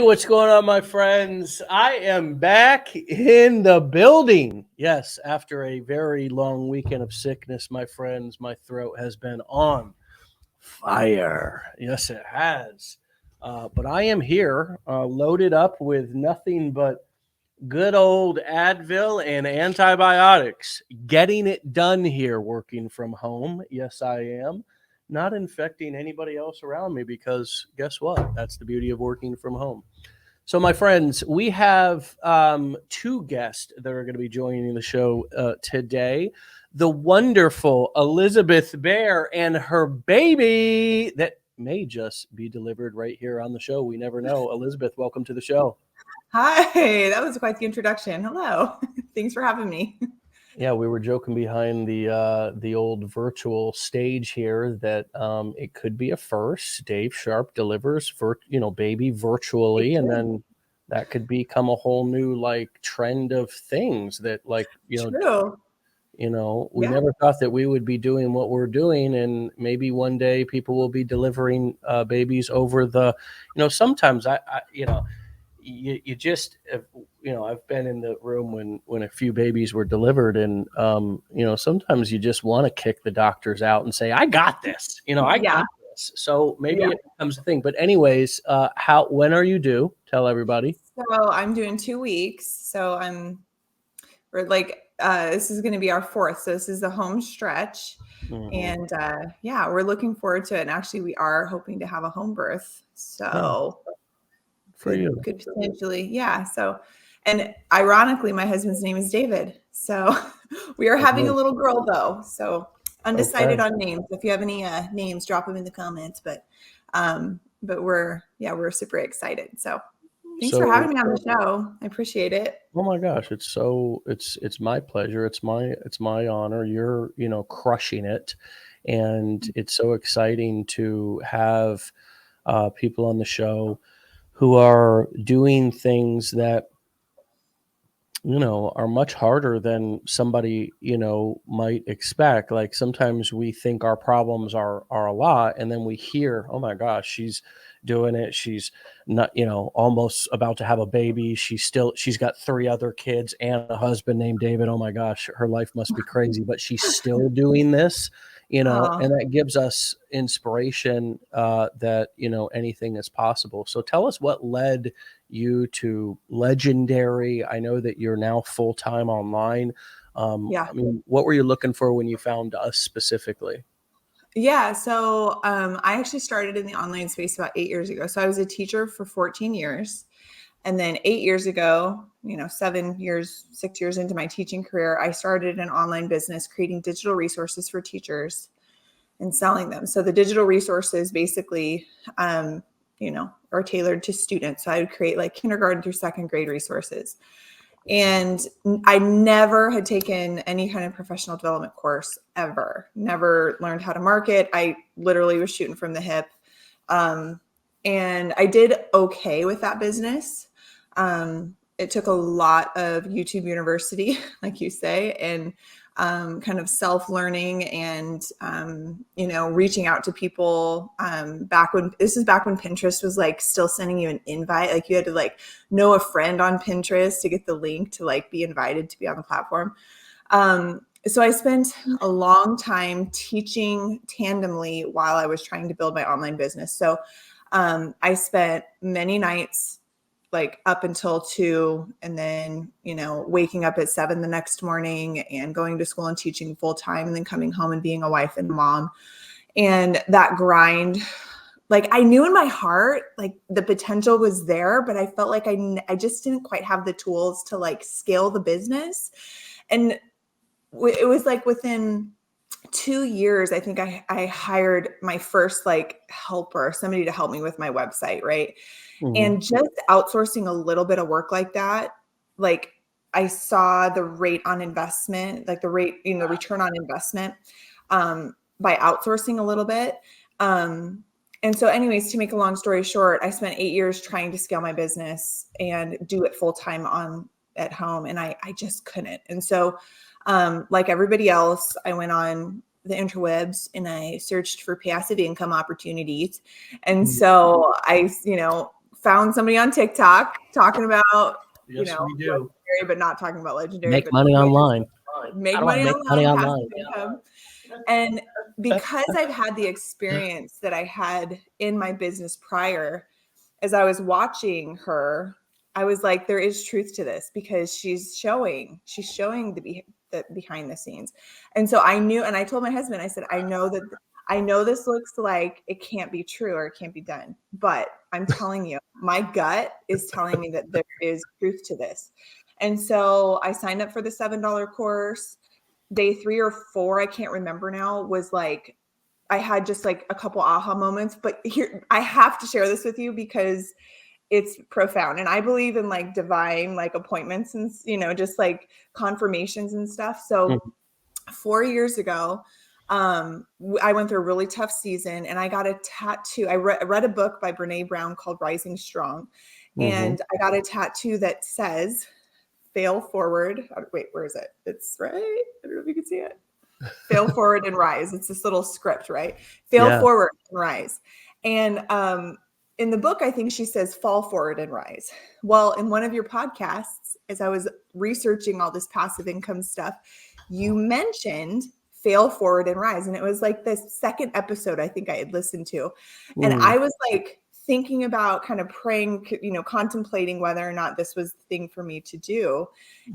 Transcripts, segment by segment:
what's going on, my friends? I am back in the building. Yes, after a very long weekend of sickness, my friends, my throat has been on fire. Yes, it has. But I am here, loaded up with nothing but good old Advil and antibiotics. Getting it done here, working from home. Yes, I am. Not infecting anybody else around me because guess what? That's the beauty of working from home. So, my friends, we have two guests that are going to be joining the show today. The wonderful Elizabeth Bear and her baby that may just be delivered right here on the show. We never know. Elizabeth, welcome to the show. Hi, that was quite the introduction. Hello. Thanks for having me. Yeah, we were joking behind the old virtual stage here that it could be a first. Dave Sharpe delivers baby virtually, and then that could become a whole new like trend of things that True. we Yeah. never thought that we would be doing what we're doing, and maybe one day people will be delivering babies over the sometimes I you just I've been in the room when a few babies were delivered, and sometimes you just want to kick the doctors out and say, I got this, I got this. So maybe it becomes a thing. But anyways, when are you due? Tell everybody. So I'm doing 2 weeks. So this is going to be our fourth. So this is the home stretch. And we're looking forward to it. And actually we are hoping to have a home birth. So could potentially. Yeah. So, and ironically, my husband's name is David. So we are having a little girl though. So undecided on names. If you have any names, drop them in the comments, but we're super excited. So thanks for having me on the show. I appreciate it. Oh my gosh. It's my pleasure. It's my honor. You're, crushing it. And it's so exciting to have people on the show who are doing things that are much harder than somebody might expect. Like sometimes we think our problems are a lot, and then we hear, oh my gosh, she's doing it, she's not almost about to have a baby, she's got 3 other kids and a husband named David. Oh my gosh, her life must be crazy, but she's still doing this. And that gives us inspiration that, anything is possible. So tell us what led you to Legendary. I know that you're now full-time online. I mean, what were you looking for when you found us specifically? Yeah. So I actually started in the online space about 8 years ago. So I was a teacher for 14 years. And then 8 years ago, 6 years into my teaching career, I started an online business creating digital resources for teachers and selling them. So the digital resources basically, are tailored to students. So I would create like kindergarten through 2nd grade resources. And I never had taken any kind of professional development course ever, never learned how to market. I literally was shooting from the hip. And I did okay with that business. It took a lot of YouTube University, like you say, and kind of self-learning and, reaching out to people back when Pinterest was like still sending you an invite. Like you had to like know a friend on Pinterest to get the link to like be invited to be on the platform. So I spent a long time teaching tandemly while I was trying to build my online business. So I spent many nights like up until 2 and then, waking up at 7 the next morning and going to school and teaching full time and then coming home and being a wife and a mom. And that grind, like I knew in my heart, like the potential was there, but I felt like I just didn't quite have the tools to like scale the business. And it was like within 2 years, I think I hired my first like helper, somebody to help me with my website. Right. And just outsourcing a little bit of work like that, like I saw the rate on investment, like the rate, return on investment by outsourcing a little bit. And so anyways, to make a long story short, I spent 8 years trying to scale my business and do it full time at home. And I just couldn't. And so like everybody else, I went on the interwebs and I searched for passive income opportunities. And so I, found somebody on TikTok talking about, Yes, we do. legendary, but not talking about legendary. Make but money online. Make How do I money make online. money Passive online? income. And because I've had the experience that I had in my business prior, as I was watching her, I was like, there is truth to this, because she's showing the behind the scenes. And so I knew, and I told my husband, I said, I know this looks like it can't be true or it can't be done, but I'm telling you, my gut is telling me that there is truth to this. And so I signed up for the $7 course. Day 3 or 4, I can't remember now, was like, I had just like a couple aha moments, but here, I have to share this with you because it's profound. And I believe in like divine, like appointments and, just like confirmations and stuff. So 4 years ago, I went through a really tough season and I got a tattoo. I read a book by Brene Brown called Rising Strong. And I got a tattoo that says, fail forward. Wait, where is it? It's right. I don't know if you can see it. Fail forward and rise. It's this little script, right? Fail forward and rise. And in the book, I think she says fall forward and rise. Well, in one of your podcasts, as I was researching all this passive income stuff, you mentioned fail forward and rise. And it was like the second episode I think I had listened to. And I was like thinking about kind of praying, contemplating whether or not this was the thing for me to do.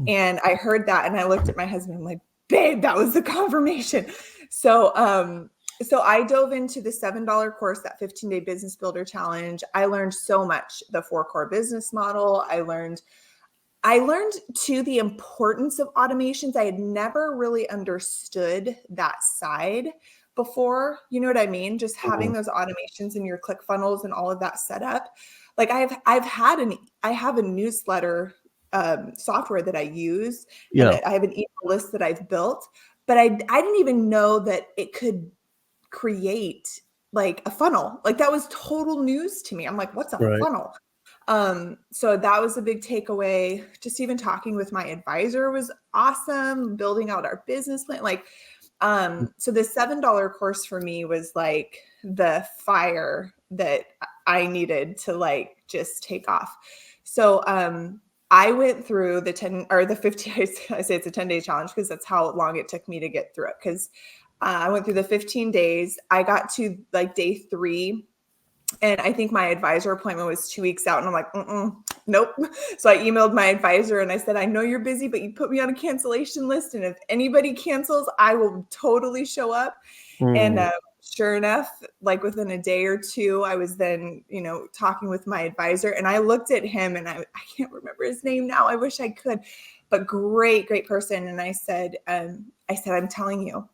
And I heard that and I looked at my husband, I'm like, babe, that was the confirmation. So I dove into the $7 course, that 15-day business builder challenge. I learned so much, the 4 core business model. I learned too the importance of automations. I had never really understood that side before. You know what I mean? Just having those automations in your ClickFunnels and all of that set up. Like I have a newsletter software that I use. And I have an email list that I've built, but I didn't even know that it could create like a funnel. Like that was total news to me. I'm like, what's a funnel? So that was a big takeaway. Just even talking with my advisor was awesome. Building out our business plan. Like, so the $7 course for me was like the fire that I needed to like just take off. So, I went through the 10 or the 50, I say it's a 10-day challenge because that's how long it took me to get through it. Because I went through the 15 days. I got to like day 3. And I think my advisor appointment was 2 weeks out. And I'm like, nope. So I emailed my advisor and I said, I know you're busy, but you put me on a cancellation list. And if anybody cancels, I will totally show up. And sure enough, like within a day or 2, I was then, talking with my advisor and I looked at him and I can't remember his name now. I wish I could, but great person. And I said, I'm telling you,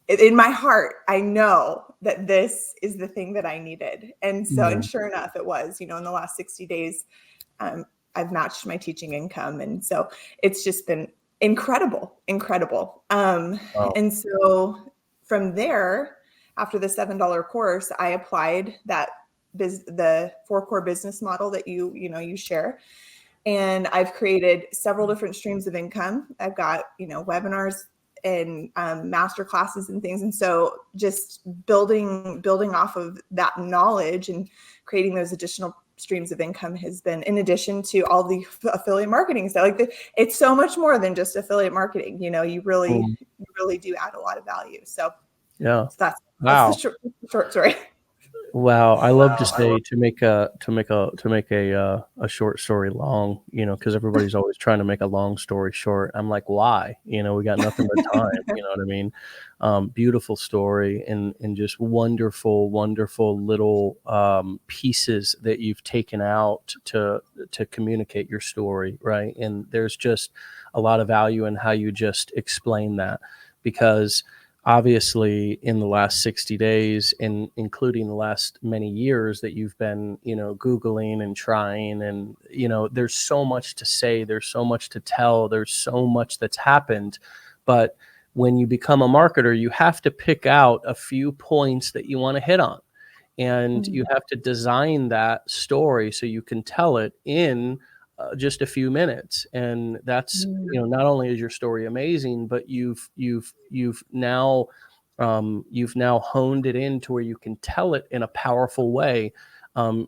in my heart, I know that this is the thing that I needed. And so, and sure enough, it was, in the last 60 days, I've matched my teaching income. And so it's just been incredible. And so from there, after the $7 course, I applied the 4 core business model that you share. And I've created several different streams of income. I've got, webinars and master classes and things. And so just building off of that knowledge and creating those additional streams of income has been, in addition to all the affiliate marketing stuff. Like it's so much more than just affiliate marketing. You really do add a lot of value. So yeah, that's wow. the short story. Wow, I love to say to make a short story long, because everybody's always trying to make a long story short. I'm like, why? We got nothing but time. You know what I mean? Beautiful story and just wonderful little pieces that you've taken out to communicate your story, right? And there's just a lot of value in how you just explain that, because obviously in the last 60 days and including the last many years that you've been, Googling and trying, and, there's so much to say, there's so much to tell, there's so much that's happened. But when you become a marketer, you have to pick out a few points that you want to hit on, and you have to design that story so you can tell it in just a few minutes. And that's, not only is your story amazing, but you've now honed it in to where you can tell it in a powerful way.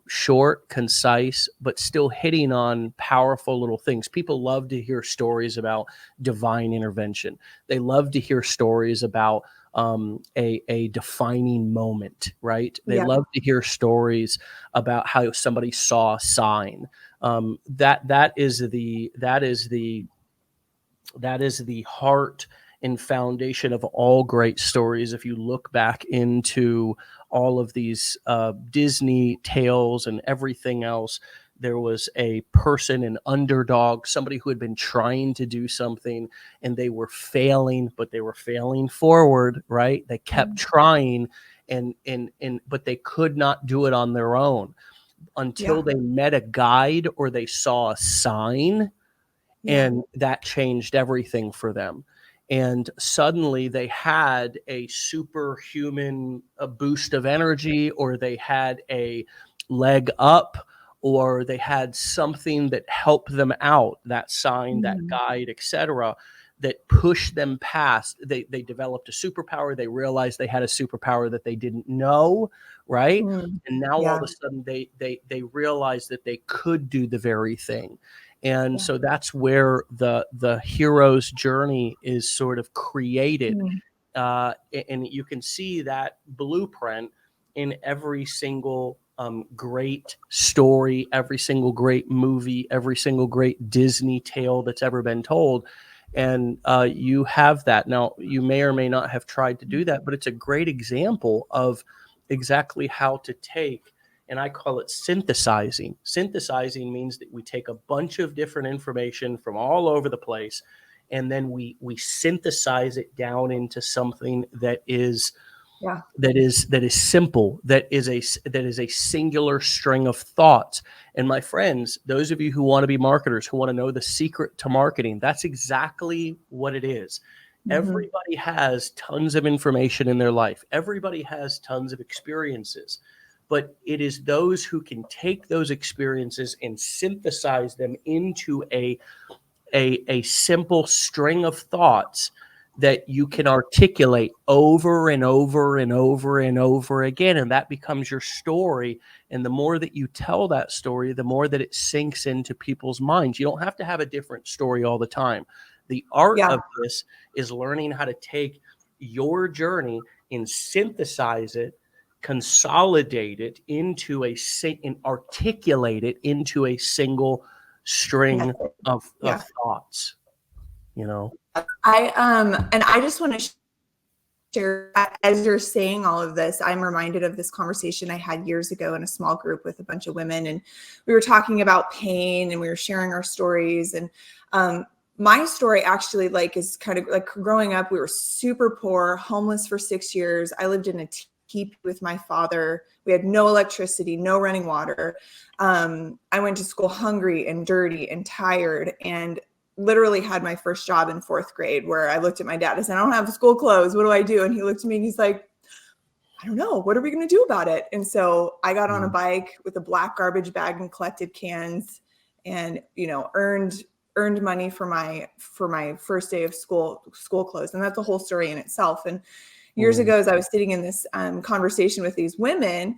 short, concise, but still hitting on powerful little things. People love to hear stories about divine intervention. They love to hear stories about a defining moment, right? They Yeah. love to hear stories about how somebody saw a sign. That is the heart and foundation of all great stories. If you look back into all of these Disney tales and everything else, there was a person, an underdog, somebody who had been trying to do something and they were failing, but they were failing forward, right? They kept trying and but they could not do it on their own until Yeah. they met a guide or they saw a sign, Yeah. and that changed everything for them. And suddenly they had a superhuman boost of energy, or they had a leg up, or they had something that helped them out, that sign, that Mhm. guide, etc., that pushed them past. They developed a superpower. They realized they had a superpower that they didn't know, right? Mm. And now all Yeah. of a sudden they realized that they could do the very thing. And Yeah. so that's where the hero's journey is sort of created. Mm. And you can see that blueprint in every single great story, every single great movie, every single great Disney tale that's ever been told. And you have that. Now, you may or may not have tried to do that, but it's a great example of exactly how to take, and I call it synthesizing. Synthesizing means that we take a bunch of different information from all over the place, and then we synthesize it down into something that is Yeah. simple, that is a singular string of thoughts. And my friends, those of you who want to be marketers, who want to know the secret to marketing, that's exactly what it is. Mhm. Everybody has tons of information in their life. Everybody has tons of experiences. But it is those who can take those experiences and synthesize them into a simple string of thoughts that you can articulate over and over and over and over again. And that becomes your story. And the more that you tell that story, the more that it sinks into people's minds. You don't have to have a different story all the time. The art Yeah. of this is learning how to take your journey and synthesize it, consolidate it into and articulate it into a single string Method. of Yeah. thoughts, you know. And I just want to share, as you're saying all of this, I'm reminded of this conversation I had years ago in a small group with a bunch of women, and we were talking about pain and we were sharing our stories. And my story actually is kind of like growing up, we were super poor, homeless for 6 years. I lived in a teepee with my father. We had no electricity, no running water. I went to school hungry and dirty and tired, and literally had my first job in 4th grade, where I looked at my dad and said, I don't have school clothes. What do I do? And he looked at me and he's like, I don't know. What are we going to do about it? And so I got on a bike with a black garbage bag and collected cans, and, earned money for my first day of school clothes. And that's a whole story in itself. And years Mm, ago, as I was sitting in this conversation with these women,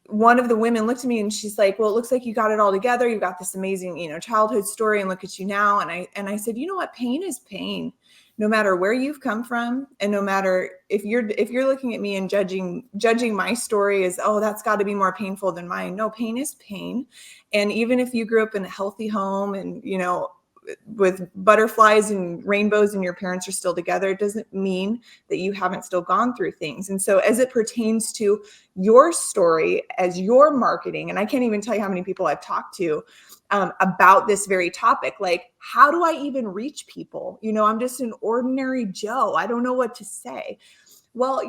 one of the women looked at me and she's like, well, it looks like you got it all together. You got this amazing, childhood story, and look at you now. And I said, you know what? Pain is pain, no matter where you've come from. And no matter if you're looking at me and judging my story as, oh, that's got to be more painful than mine. No, pain is pain. And even if you grew up in a healthy home and, with butterflies and rainbows and your parents are still together, it doesn't mean that you haven't still gone through things. And so as it pertains to your story, as your marketing, and I can't even tell you how many people I've talked to about this very topic, like, how do I even reach people? I'm just an ordinary Joe. I don't know what to say. Well,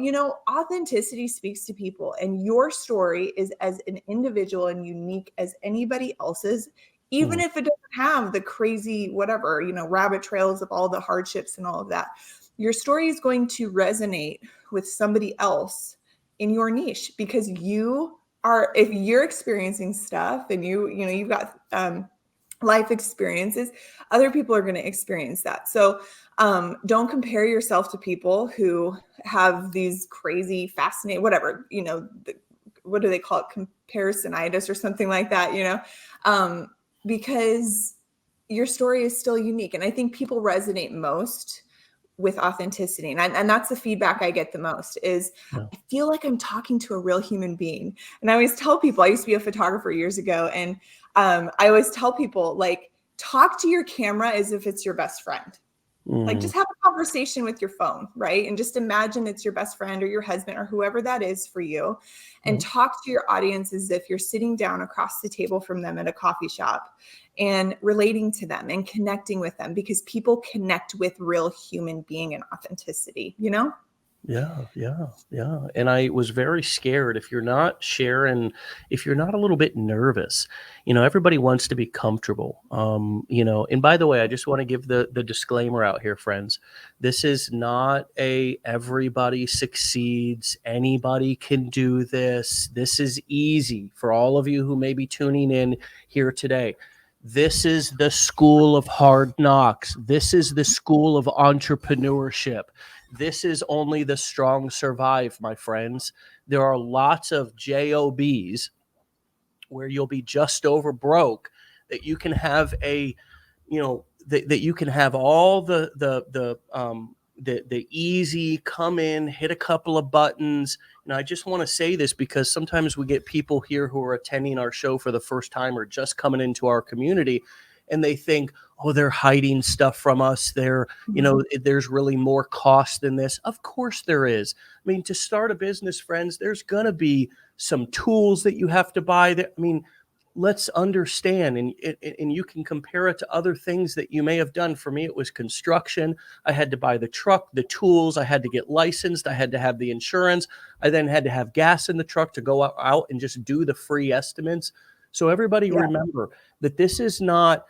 authenticity speaks to people, and your story is as an individual and unique as anybody else's, even mm, if it doesn't have the crazy, whatever, rabbit trails of all the hardships and all of that. Your story is going to resonate with somebody else in your niche, because if you're experiencing stuff and you've got life experiences, other people are going to experience that. So don't compare yourself to people who have these crazy, fascinating, whatever, what do they call it? Comparisonitis or something like that, you know, because your story is still unique. And I think people resonate most with authenticity. And that's the feedback I get the most is I feel like I'm talking to a real human being. And I always tell people, I used to be a photographer years ago. And I always tell people, like, talk to your camera as if it's your best friend. Like, just have a conversation with your phone, right? And just imagine it's your best friend or your husband or whoever that is for you, and talk to your audience as if you're sitting down across the table from them at a coffee shop and relating to them and connecting with them, because people connect with real human being and authenticity, you know? Yeah. And I was very scared if you're not sharing, if you're not a little bit nervous, everybody wants to be comfortable. And by the way, I just want to give the disclaimer out here, friends. This is not a everybody succeeds, anybody can do this. This is easy for all of you who may be tuning in here today. This is the school of hard knocks. This is the school of entrepreneurship. This is only the strong survive, my friends. There are lots of JOBs where you'll be just over broke, that you can have that you can have all the easy come in, hit a couple of buttons. I just want to say this because sometimes we get people here who are attending our show for the first time or just coming into our community, and they think, oh, they're hiding stuff from us. There's really more cost than this. Of course there is. I mean, to start a business, friends, there's going to be some tools that you have to buy. Let's understand, and you can compare it to other things that you may have done. For me, it was construction. I had to buy the truck, the tools. I had to get licensed. I had to have the insurance. I then had to have gas in the truck to go out and just do the free estimates. So everybody remember that this is not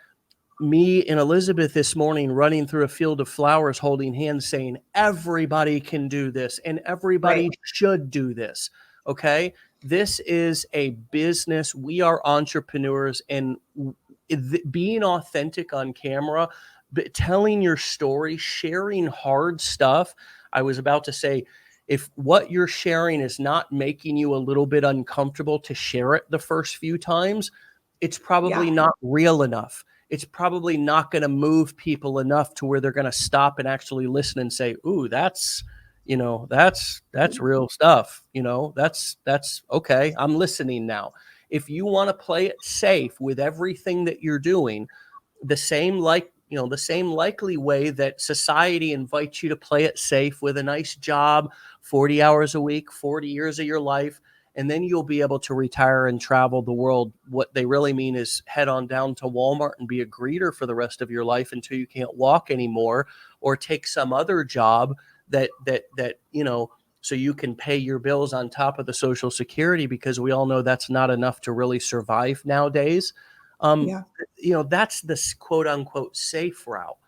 me and Elizabeth this morning running through a field of flowers holding hands saying everybody can do this and everybody should do this. Okay. This is a business. We are entrepreneurs, and being authentic on camera, telling your story, sharing hard stuff. I was about to say, if what you're sharing is not making you a little bit uncomfortable to share it the first few times, it's probably not real enough. It's probably not going to move people enough to where they're going to stop and actually listen and say, ooh, that's real stuff. That's okay. I'm listening now. If you want to play it safe with everything that you're doing, the same likely way that society invites you to play it safe with a nice job, 40 hours a week, 40 years of your life, and then you'll be able to retire and travel the world. What they really mean is head on down to Walmart and be a greeter for the rest of your life until you can't walk anymore, or take some other job that so you can pay your bills on top of the Social Security, because we all know that's not enough to really survive nowadays. That's this quote unquote safe route.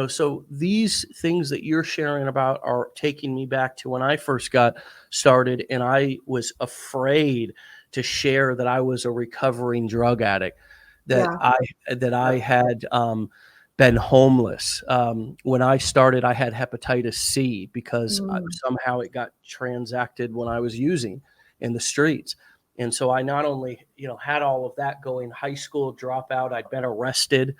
So these things that you're sharing about are taking me back to when I first got started, and I was afraid to share that I was a recovering drug addict, that I had been homeless. When I started, I had hepatitis C because somehow it got transacted when I was using in the streets. And so I not only, had all of that going, high school dropout, I'd been arrested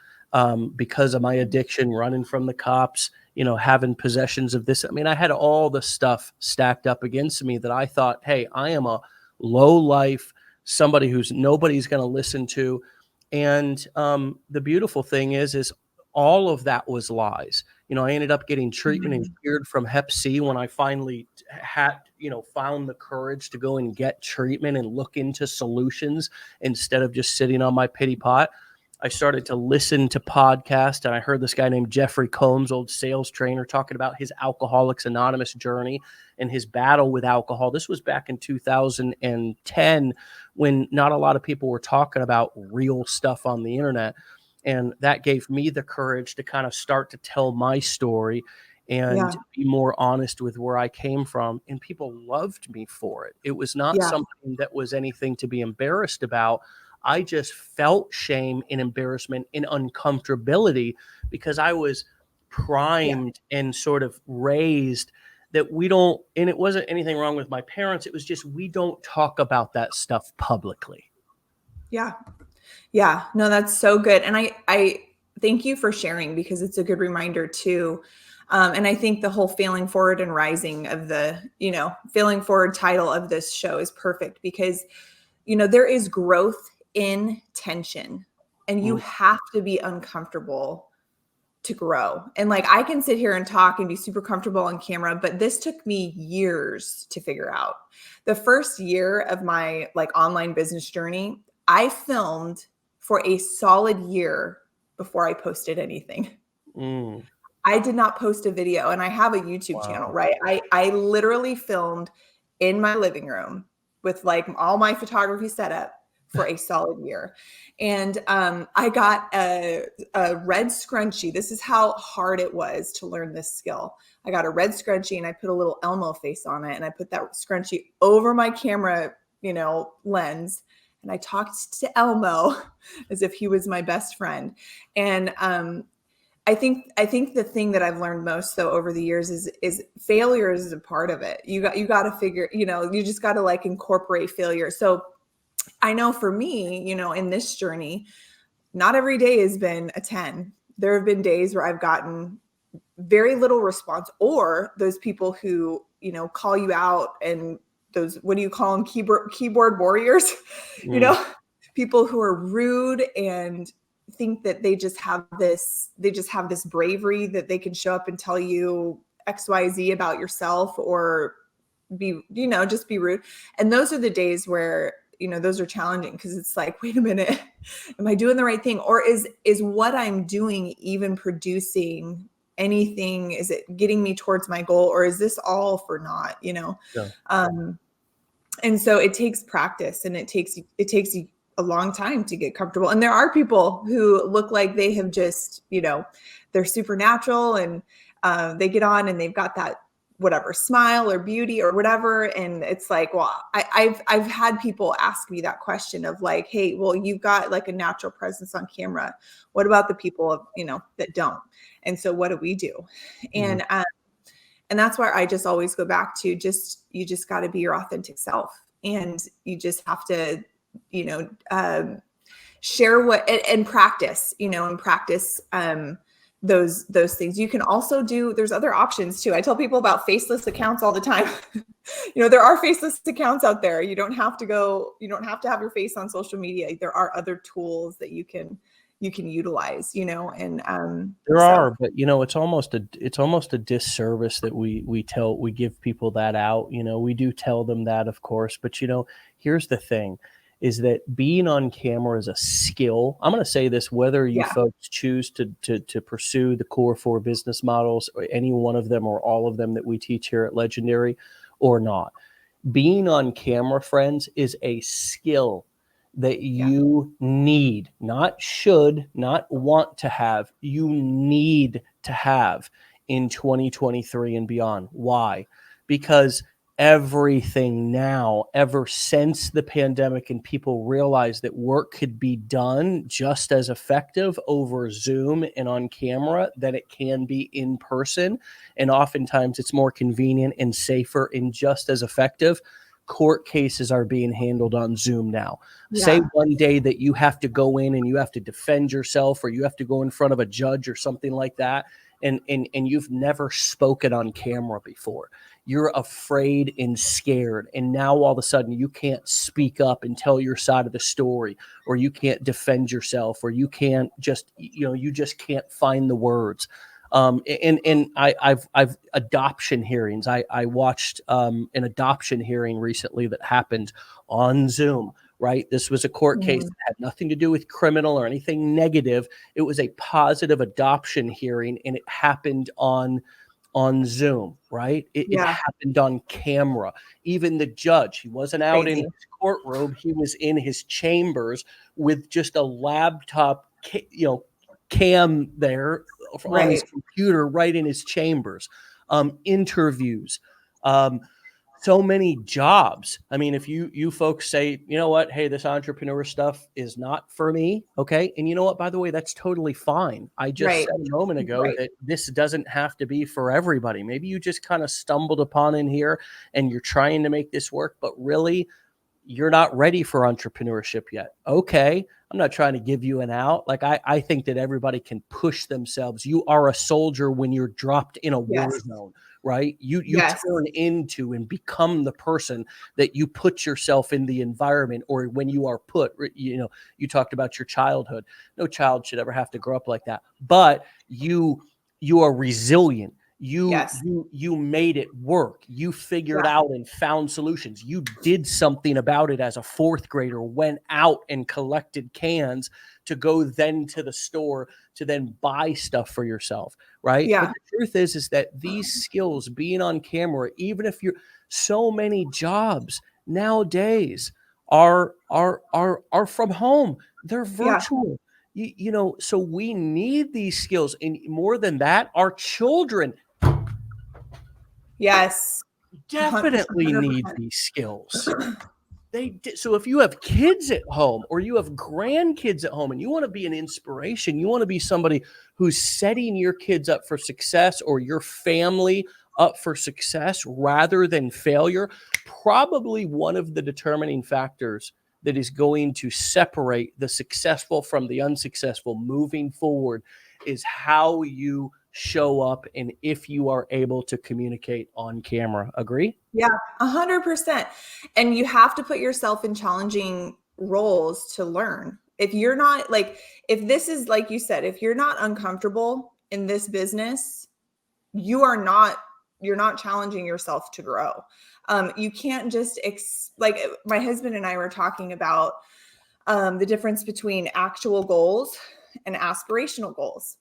because of my addiction, running from the cops, having possessions of this. I mean, I had all the stuff stacked up against me that I thought, hey, I am a low life, somebody who's nobody's going to listen to. And the beautiful thing is all of that was lies. I ended up getting treatment and cured from Hep C when I finally had, found the courage to go and get treatment and look into solutions instead of just sitting on my pity pot. I started to listen to podcasts, and I heard this guy named Jeffrey Combs, old sales trainer, talking about his Alcoholics Anonymous journey and his battle with alcohol. This was back in 2010, when not a lot of people were talking about real stuff on the internet. And that gave me the courage to kind of start to tell my story and be more honest with where I came from. And people loved me for it. It was not something that was anything to be embarrassed about. I just felt shame and embarrassment and uncomfortability because I was primed and sort of raised that we don't, and it wasn't anything wrong with my parents. It was just, we don't talk about that stuff publicly. Yeah. Yeah. No, that's so good. And I thank you for sharing, because it's a good reminder too. And I think the whole failing forward and rising of the, failing forward title of this show is perfect, because, there is growth in tension, and you have to be uncomfortable to grow. And like, I can sit here and talk and be super comfortable on camera, but this took me years to figure out. The first year of my like online business journey, I filmed for a solid year before I posted anything. I did not post a video, and I have a YouTube channel, right? I literally filmed in my living room with like all my photography set up for a solid year. And I got a red scrunchie. This is how hard it was to learn this skill. I got a red scrunchie and I put a little Elmo face on it, and I put that scrunchie over my camera, lens. And I talked to Elmo as if he was my best friend. And I think the thing that I've learned most though over the years is failure is a part of it. You got to figure, you just got to like incorporate failure. So I know for me, in this journey, not every day has been a 10. There have been days where I've gotten very little response, or those people who, call you out, and those, what do you call them? Keyboard warriors, people who are rude and think that they just have this bravery that they can show up and tell you XYZ about yourself, or be, just be rude. And those are the days where, those are challenging, because it's like, wait a minute, am I doing the right thing? Or is what I'm doing even producing anything? Is it getting me towards my goal, or is this all for naught, Yeah. And so it takes practice, and it takes a long time to get comfortable. And there are people who look like they have just, they're supernatural, and they get on and they've got that whatever smile or beauty or whatever. And it's like, well, I've had people ask me that question of like, hey, well, you've got like a natural presence on camera. What about the people, that don't? And so what do we do? And that's where I just always go back to you just got to be your authentic self, and you just have to, share what and practice, and practice, those things. You can also there's other options too. I tell people about faceless accounts all the time. There are faceless accounts out there. You don't have to have your face on social media. There are other tools that you can utilize, and there are, but it's almost a disservice that we give people that out. We do tell them that, of course, but here's the thing, is that being on camera is a skill. I'm going to say this, whether you folks choose to pursue the core 4 business models, or any one of them or all of them that we teach here at Legendary, or not. Being on camera, friends, is a skill that you need, not should, not want to have. You need to have in 2023 and beyond. Why? Because everything now, ever since the pandemic, and people realized that work could be done just as effective over Zoom and on camera than it can be in person. And oftentimes it's more convenient and safer and just as effective. Court cases are being handled on Zoom now. Say one day that you have to go in and you have to defend yourself, or you have to go in front of a judge or something like that, and you've never spoken on camera before. You're afraid and scared. And now all of a sudden you can't speak up and tell your side of the story, or you can't defend yourself, or you can't just, you just can't find the words. And I've adoption hearings. I watched an adoption hearing recently that happened on Zoom. Right. This was a court case that had nothing to do with criminal or anything negative. It was a positive adoption hearing, and it happened on Zoom, right? It happened on camera. Even the judge, he wasn't out in his courtroom. He was in his chambers with just a laptop, cam there on his computer, right in his chambers. Interviews, so many jobs. I mean, if you folks say, you know what, hey, this entrepreneur stuff is not for me, okay? And you know what, by the way, that's totally fine. I just Right. said a moment ago Right. that this doesn't have to be for everybody. Maybe you just kind of stumbled upon in here and you're trying to make this work, but really you're not ready for entrepreneurship yet. Okay. I'm not trying to give you an out. Like I think that everybody can push themselves. You are a soldier when you're dropped in a war Yes. zone, right? You Yes. turn into and become the person that you put yourself in the environment, or when you are put, you talked about your childhood. No child should ever have to grow up like that. But you are resilient. you Yes. you you made it work. You figured Yeah. out and found solutions. You did something about it as a fourth grader, went out and collected cans to go then to the store to then buy stuff for yourself, right? But Yeah. the truth is that these skills, being on camera, even if you're, so many jobs nowadays are from home. They're Yeah. virtual. So we need these skills. And more than that, our children Yes. definitely need 100%. these skills. So if you have kids at home or you have grandkids at home and you want to be an inspiration, you want to be somebody who's setting your kids up for success or your family up for success rather than failure, probably one of the determining factors that is going to separate the successful from the unsuccessful moving forward is how you show up and if you are able to communicate on camera. Agree? Yeah, 100%. And you have to put yourself in challenging roles to learn. If you're not like, if this is like you said, if you're not uncomfortable in this business, you're not challenging yourself to grow. You can't just like my husband and I were talking about the difference between actual goals and aspirational goals.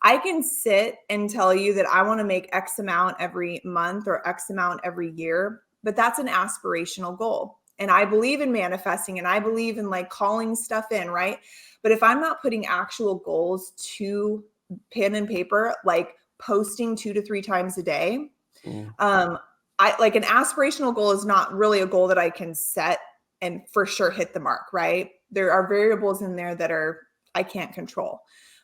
I can sit and tell you that I want to make X amount every month or X amount every year, but that's an aspirational goal. And I believe in manifesting and I believe in like calling stuff in, right? But if I'm not putting actual goals to pen and paper, like posting 2 to 3 times a day, Mm. I like an aspirational goal is not really a goal that I can set and for sure hit the mark, right? There are variables in there that I can't control.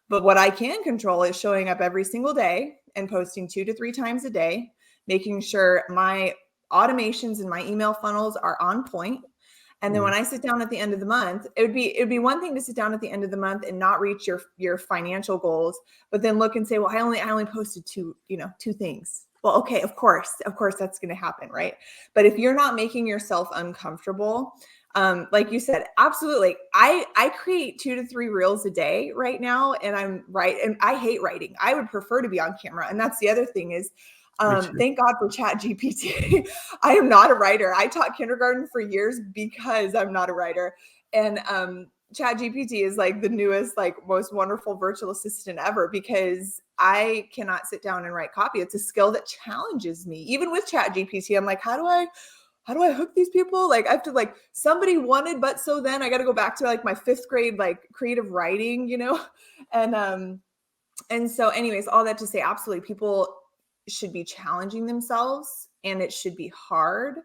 But what I can control is showing up every single day and posting 2 to 3 times a day, making sure my automations and my email funnels are on point. And then when I sit down at the end of the month, it'd be one thing to sit down at the end of the month and not reach your financial goals, but then look and say, well, I only posted two things. Well, okay, of course that's going to happen, right? But if you're not making yourself uncomfortable, like you said, absolutely. I create 2 to 3 reels a day right now, and I hate writing. I would prefer to be on camera, and that's the other thing is, thank God for Chat GPT. I am not a writer. I taught kindergarten for years because I'm not a writer, and Chat GPT is like the newest, like most wonderful virtual assistant ever because I cannot sit down and write copy. It's a skill that challenges me. Even with Chat GPT, I'm like, how do I hook these people? Like I have to like somebody wanted, but so then I got to go back to like my 5th grade, like creative writing, and so anyways, all that to say, absolutely people should be challenging themselves and it should be hard.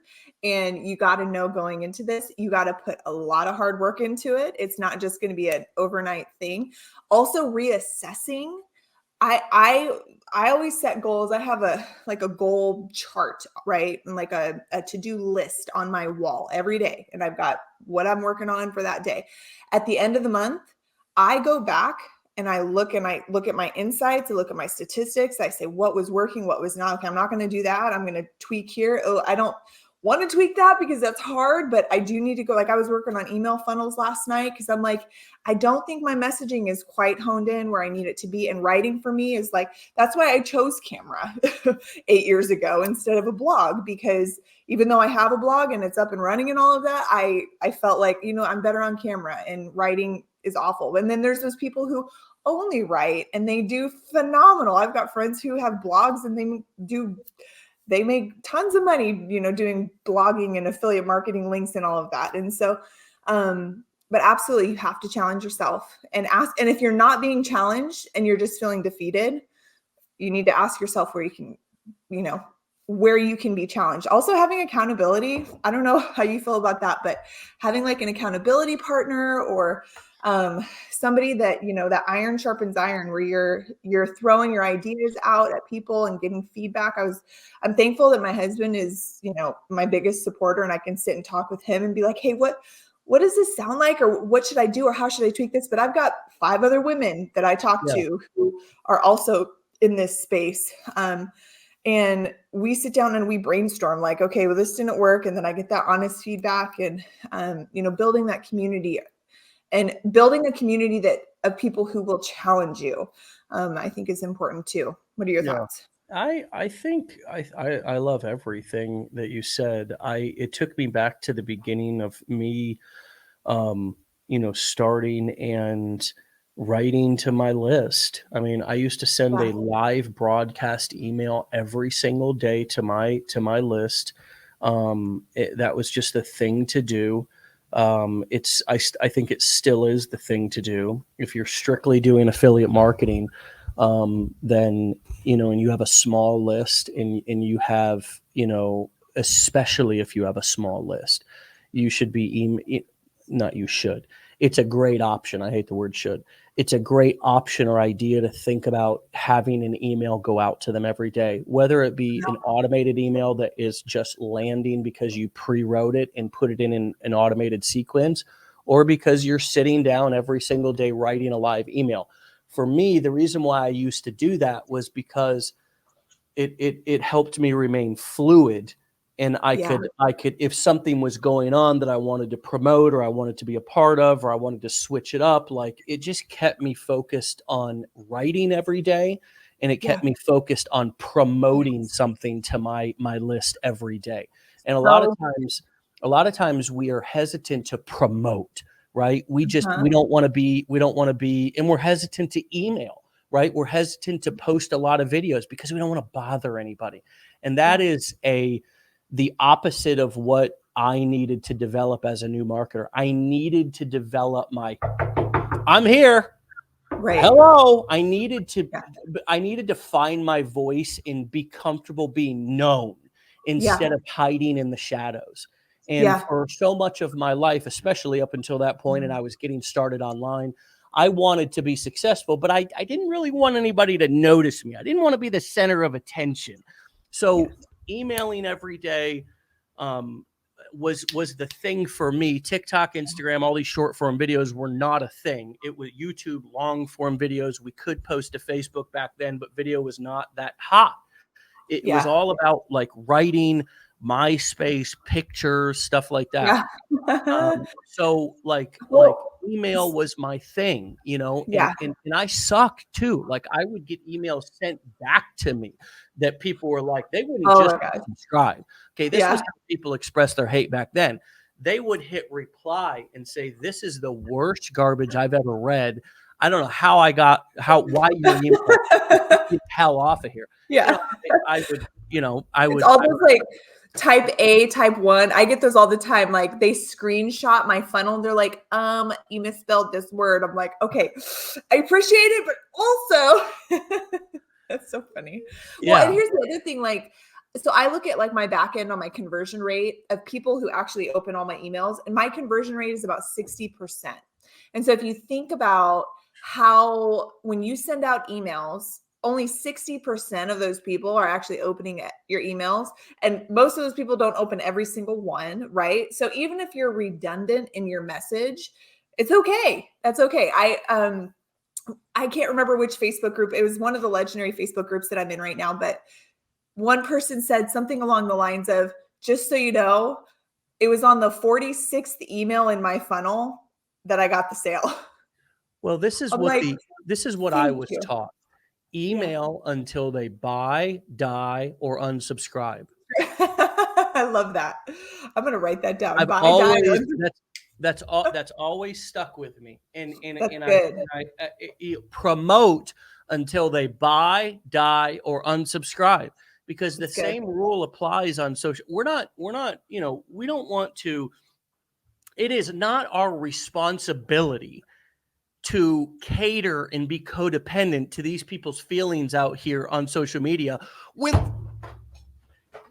And you got to know going into this, you got to put a lot of hard work into it. It's not just going to be an overnight thing. Also reassessing. I always set goals. I have a goal chart, right? And like a to-do list on my wall every day. And I've got what I'm working on for that day. At the end of the month, I go back and I look at my insights, I look at my statistics. I say what was working, what was not. Okay, I'm not going to do that. I'm going to tweak here. Oh, I don't want to tweak that because that's hard, but I do need to go. Like I was working on email funnels last night because I'm like, I don't think my messaging is quite honed in where I need it to be. And writing for me is like, that's why I chose camera 8 years ago instead of a blog, because even though I have a blog and it's up and running and all of that, I felt like, I'm better on camera and writing is awful. And then there's those people who only write and they do phenomenal. I've got friends who have blogs and they make tons of money, doing blogging and affiliate marketing links and all of that. And so, but absolutely you have to challenge yourself and ask. And if you're not being challenged and you're just feeling defeated, you need to ask yourself where you can, where you can be challenged. Also having accountability. I don't know how you feel about that, but having like an accountability partner or somebody that, you know, that iron sharpens iron, where you're throwing your ideas out at people and getting feedback. I'm thankful that my husband is, you know, my biggest supporter, and I can sit and talk with him and be like, hey, what does this sound like? Or what should I do? Or how should I tweak this? But I've got 5 other women that I talk to who are also in this space. And we sit down and we brainstorm like, okay, well, this didn't work. And then I get that honest feedback, and, you know, building that community and building a community of people who will challenge you, I think is important too. What are your thoughts? I think I love everything that you said. It took me back to the beginning of me, you know, starting and writing to my list. I mean, I used to send a live broadcast email every single day to my list. That was just a thing to do. I think it still is the thing to do. If you're strictly doing affiliate marketing, then, you know, and you have a small list, and you have, you know, especially if you have a small list, you should be not you should. It's a great option. I hate the word should. It's a great option or idea to think about having an email go out to them every day, whether it be an automated email that is just landing because you pre-wrote it and put it in an automated sequence, or because you're sitting down every single day writing a live email. For me, the reason why I used to do that was because it helped me remain fluid. And I could, if something was going on that I wanted to promote, or I wanted to be a part of, or I wanted to switch it up, like, it just kept me focused on writing every day. And it kept me focused on promoting something to my list every day. And a lot of times we are hesitant to promote, right? We don't want to be, and we're hesitant to email, right? We're hesitant to post a lot of videos because we don't want to bother anybody. And that is the opposite of what I needed to develop as a new marketer. I needed to develop I'm here. Right. Hello. I needed to find my voice and be comfortable being known instead of hiding in the shadows. And for so much of my life, especially up until that point, and I was getting started online, I wanted to be successful, but I didn't really want anybody to notice me. I didn't want to be the center of attention. So emailing every day was the thing for me. TikTok, Instagram, all these short form videos were not a thing. It was YouTube, long form videos. We could post to Facebook back then, but video was not that hot. It was all about like writing, MySpace, pictures, stuff like that. So like email was my thing, you know, and I sucked too. Like, I would get emails sent back to me that people were like, they wouldn't just subscribe. Okay. This was how people expressed their hate back then. They would hit reply and say, this is the worst garbage I've ever read. I don't know why you're email. Get the hell off of here. I would all those like type A, type 1. I get those all the time. Like, they screenshot my funnel and they're like, you misspelled this word. I'm like, okay, I appreciate it, but also that's so funny. Well, and here's the other thing, like, so I look at like my back end on my conversion rate of people who actually open all my emails, and my conversion rate is about 60%. And so if you think about how, when you send out emails, only 60% of those people are actually opening your emails. And most of those people don't open every single one, right? So even if you're redundant in your message, it's okay. That's okay. I can't remember which Facebook group. It was one of the legendary Facebook groups that I'm in right now, but one person said something along the lines of, just so you know, it was on the 46th email in my funnel that I got the sale. Well, this is what I was taught. Email until they buy, die, or unsubscribe. I love that. I'm going to write that down. That's always stuck with me. And I promote until they buy, die, or unsubscribe, because the same rule applies on social. We're not, we don't want to. It is not our responsibility to cater and be codependent to these people's feelings out here on social media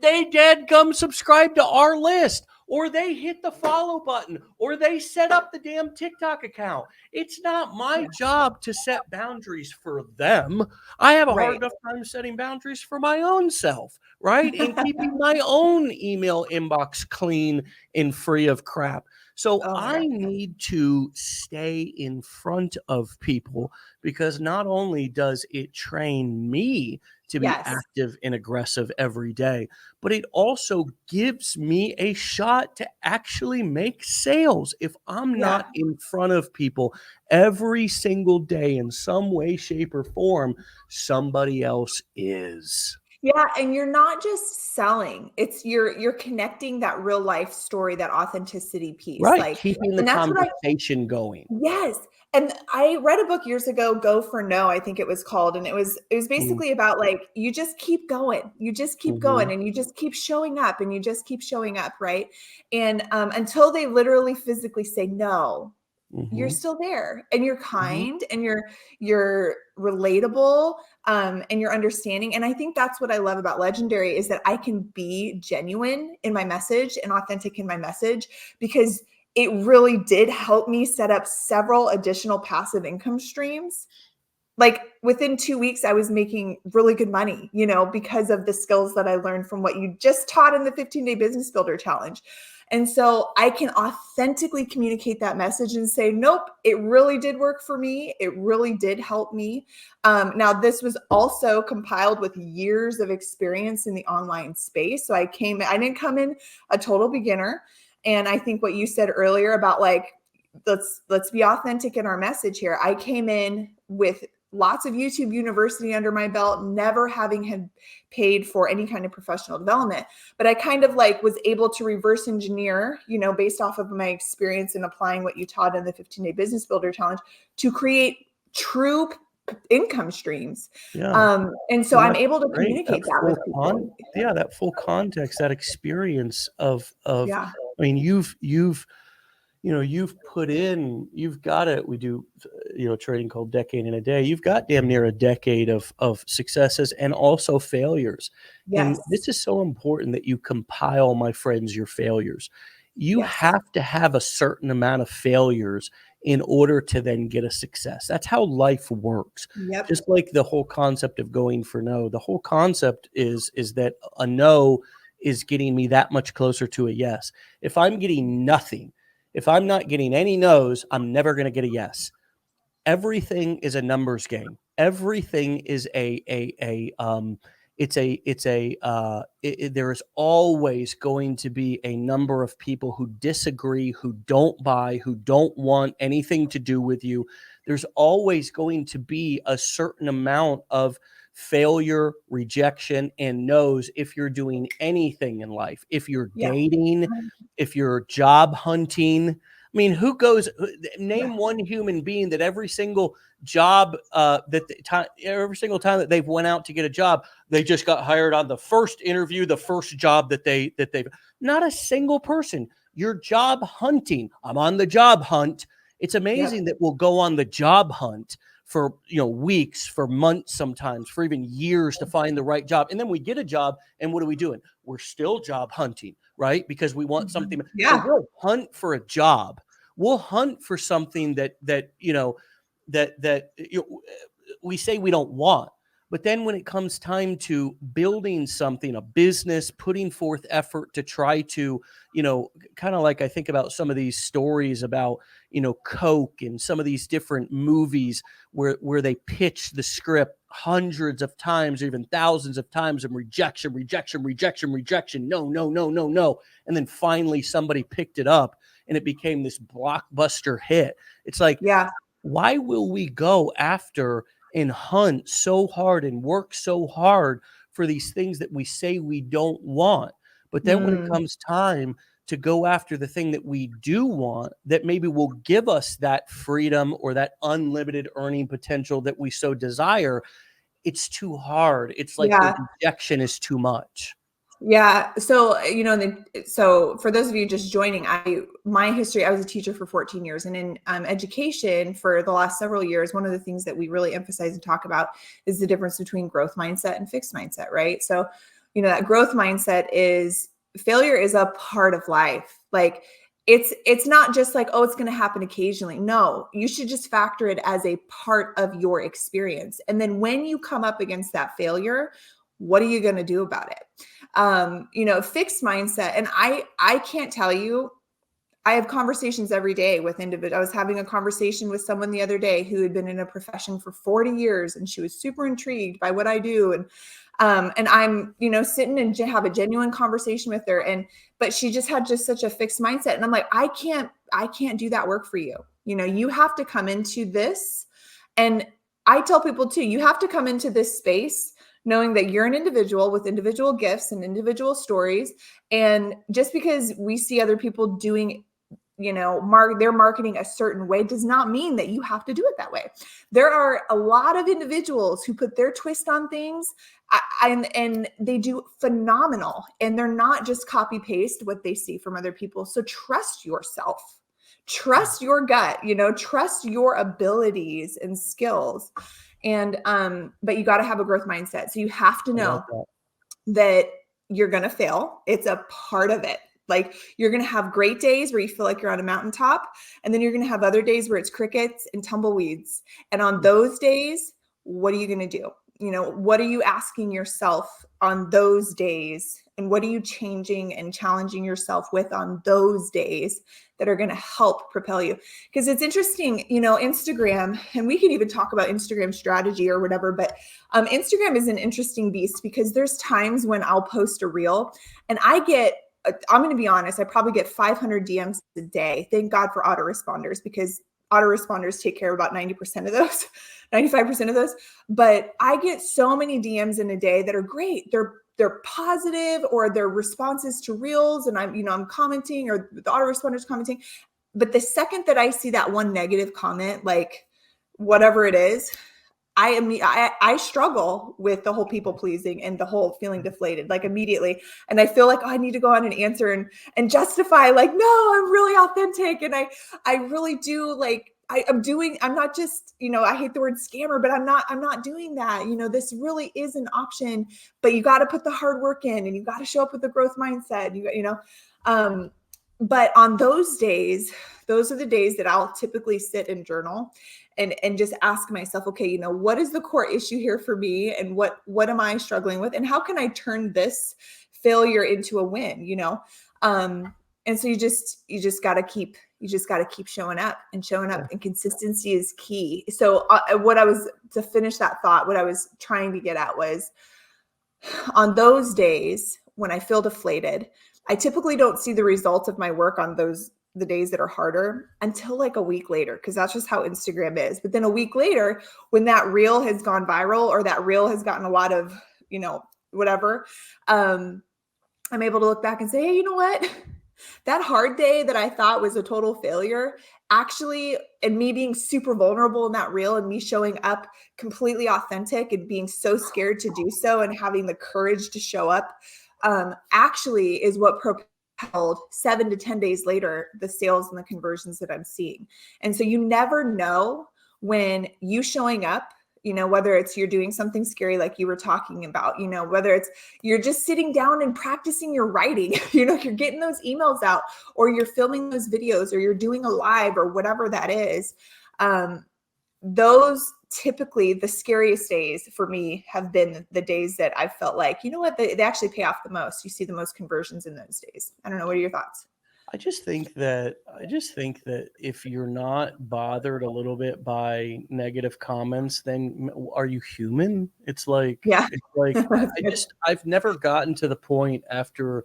they dadgum subscribe to our list, or they hit the follow button, or they set up the damn TikTok account. It's not my job to set boundaries for them. I have a hard enough time setting boundaries for my own self, right? And keeping my own email inbox clean and free of crap. So I need to stay in front of people, because not only does it train me to be active and aggressive every day, but it also gives me a shot to actually make sales. If I'm not in front of people every single day in some way, shape, or form, somebody else is. Yeah, and you're not just selling. It's you're connecting that real life story, that authenticity piece. Right. Like, Keeping the and that's what conversation going. Yes. And I read a book years ago, Go for No, I think it was called. And it was basically about like, you just keep going. You just keep going, and you just keep showing up, and you just keep showing up. Right. And until they literally physically say no, you're still there, and you're kind, and you're relatable, and you're understanding. And I think that's what I love about Legendary, is that I can be genuine in my message and authentic in my message, because it really did help me set up several additional passive income streams. Like within 2 weeks, I was making really good money, because of the skills that I learned from what you just taught in the 15-day business builder challenge. And so I can authentically communicate that message and say, nope, it really did work for me. It really did help me. Now, this was also compiled with years of experience in the online space. So I didn't come in a total beginner. And I think what you said earlier about like, let's be authentic in our message here. I came in with lots of YouTube University under my belt, never having had paid for any kind of professional development, but I kind of like was able to reverse engineer, based off of my experience in applying what you taught in the 15-day business builder challenge, to create true income streams. And so I'm able to communicate that with people. That full context, that experience of I mean, you've put in, you've got it. We do, trading called Decade in a Day. You've got damn near a decade of successes and also failures. And this is so important that you compile, my friends, your failures. You have to have a certain amount of failures in order to then get a success. That's how life works. Just like the whole concept of going for no, the whole concept is that a no is getting me that much closer to a yes. If I'm getting nothing, if I'm not getting any no's, I'm never going to get a yes. Everything is a numbers game. Everything is there is always going to be a number of people who disagree, who don't buy, who don't want anything to do with you. There's always going to be a certain amount of failure, rejection, and no's if you're doing anything in life. If you're dating, if you're job hunting. I mean, name one human being that every single job every single time that they've went out to get a job, they just got hired on the first interview, the first job that they've, not a single person. You're job hunting. I'm on the job hunt. It's amazing that we'll go on the job hunt for weeks, for months, sometimes for even years to find the right job. And then we get a job, and what are we doing? We're still job hunting, right? Because we want something. So we'll hunt for a job. We'll hunt for something that we say we don't want. But then when it comes time to building something, a business, putting forth effort to try to, kind of like I think about some of these stories about, Coke and some of these different movies where they pitch the script hundreds of times or even thousands of times, and rejection. No. And then finally somebody picked it up and it became this blockbuster hit. It's like, why will we go after and hunt so hard and work so hard for these things that we say we don't want? But then when it comes time to go after the thing that we do want, that maybe will give us that freedom or that unlimited earning potential that we so desire, it's too hard. It's like the rejection is too much. Yeah. So, so for those of you just joining, my history, I was a teacher for 14 years, and in education for the last several years, one of the things that we really emphasize and talk about is the difference between growth mindset and fixed mindset, right? So that growth mindset is failure is a part of life. Like it's not just like, oh, it's going to happen occasionally. No, you should just factor it as a part of your experience. And then when you come up against that failure, what are you going to do about it? Fixed mindset. And I can't tell you, I have conversations every day with individuals. I was having a conversation with someone the other day who had been in a profession for 40 years, and she was super intrigued by what I do. And I'm, sitting and have a genuine conversation with her. But she just had such a fixed mindset. And I'm like, I can't do that work for you. You have to come into this. And I tell people too, you have to come into this space knowing that you're an individual with individual gifts and individual stories. And just because we see other people doing they're marketing a certain way does not mean that you have to do it that way. There are a lot of individuals who put their twist on things and they do phenomenal, and they're not just copy paste what they see from other people. So trust yourself, trust your gut, trust your abilities and skills. And, but you got to have a growth mindset. So you have to know that you're going to fail. It's a part of it. Like you're going to have great days where you feel like you're on a mountaintop. And then you're going to have other days where it's crickets and tumbleweeds. And on those days, what are you going to do? What are you asking yourself on those days? And what are you changing and challenging yourself with on those days that are going to help propel you? Because it's interesting, Instagram, and we can even talk about Instagram strategy or whatever, but Instagram is an interesting beast because there's times when I'll post a reel and I'm going to be honest, I probably get 500 DMs a day. Thank God for autoresponders, because autoresponders take care of about 90% of those, 95% of those. But I get so many DMs in a day that are great. They're positive, or they're responses to reels, and I'm commenting, or the autoresponders commenting. But the second that I see that one negative comment, like whatever it is, I struggle with the whole people pleasing and the whole feeling deflated, like immediately. And I feel like, oh, I need to go on and answer and justify, like, no, I'm really authentic. And I really do, like, I'm not just, I hate the word scammer, but I'm not doing that. This really is an option, but you got to put the hard work in, and you got to show up with a growth mindset, but on those days, those are the days that I'll typically sit and journal and just ask myself, okay, what is the core issue here for me? And what am I struggling with? And how can I turn this failure into a win? And so you just got to keep showing up, and consistency is key. So to finish that thought, what I was trying to get at was, on those days when I feel deflated, I typically don't see the results of my work on the days that are harder until like a week later, because that's just how Instagram is. But then a week later, when that reel has gone viral, or that reel has gotten a lot of, whatever, I'm able to look back and say, hey, you know what? That hard day that I thought was a total failure, actually, and me being super vulnerable in that reel, and me showing up completely authentic and being so scared to do so, and having the courage to show up, actually is what propelled 7 to 10 days later the sales and the conversions that I'm seeing. And so you never know when you showing up, whether it's you're doing something scary like you were talking about, whether it's you're just sitting down and practicing your writing, you're getting those emails out, or you're filming those videos, or you're doing a live, or whatever that is. Those typically, the scariest days for me have been the days that I felt like, they actually pay off the most. You see the most conversions in those days. I don't know. What are your thoughts? I just think that if you're not bothered a little bit by negative comments, then are you human? It's like, yeah. I've never gotten to the point after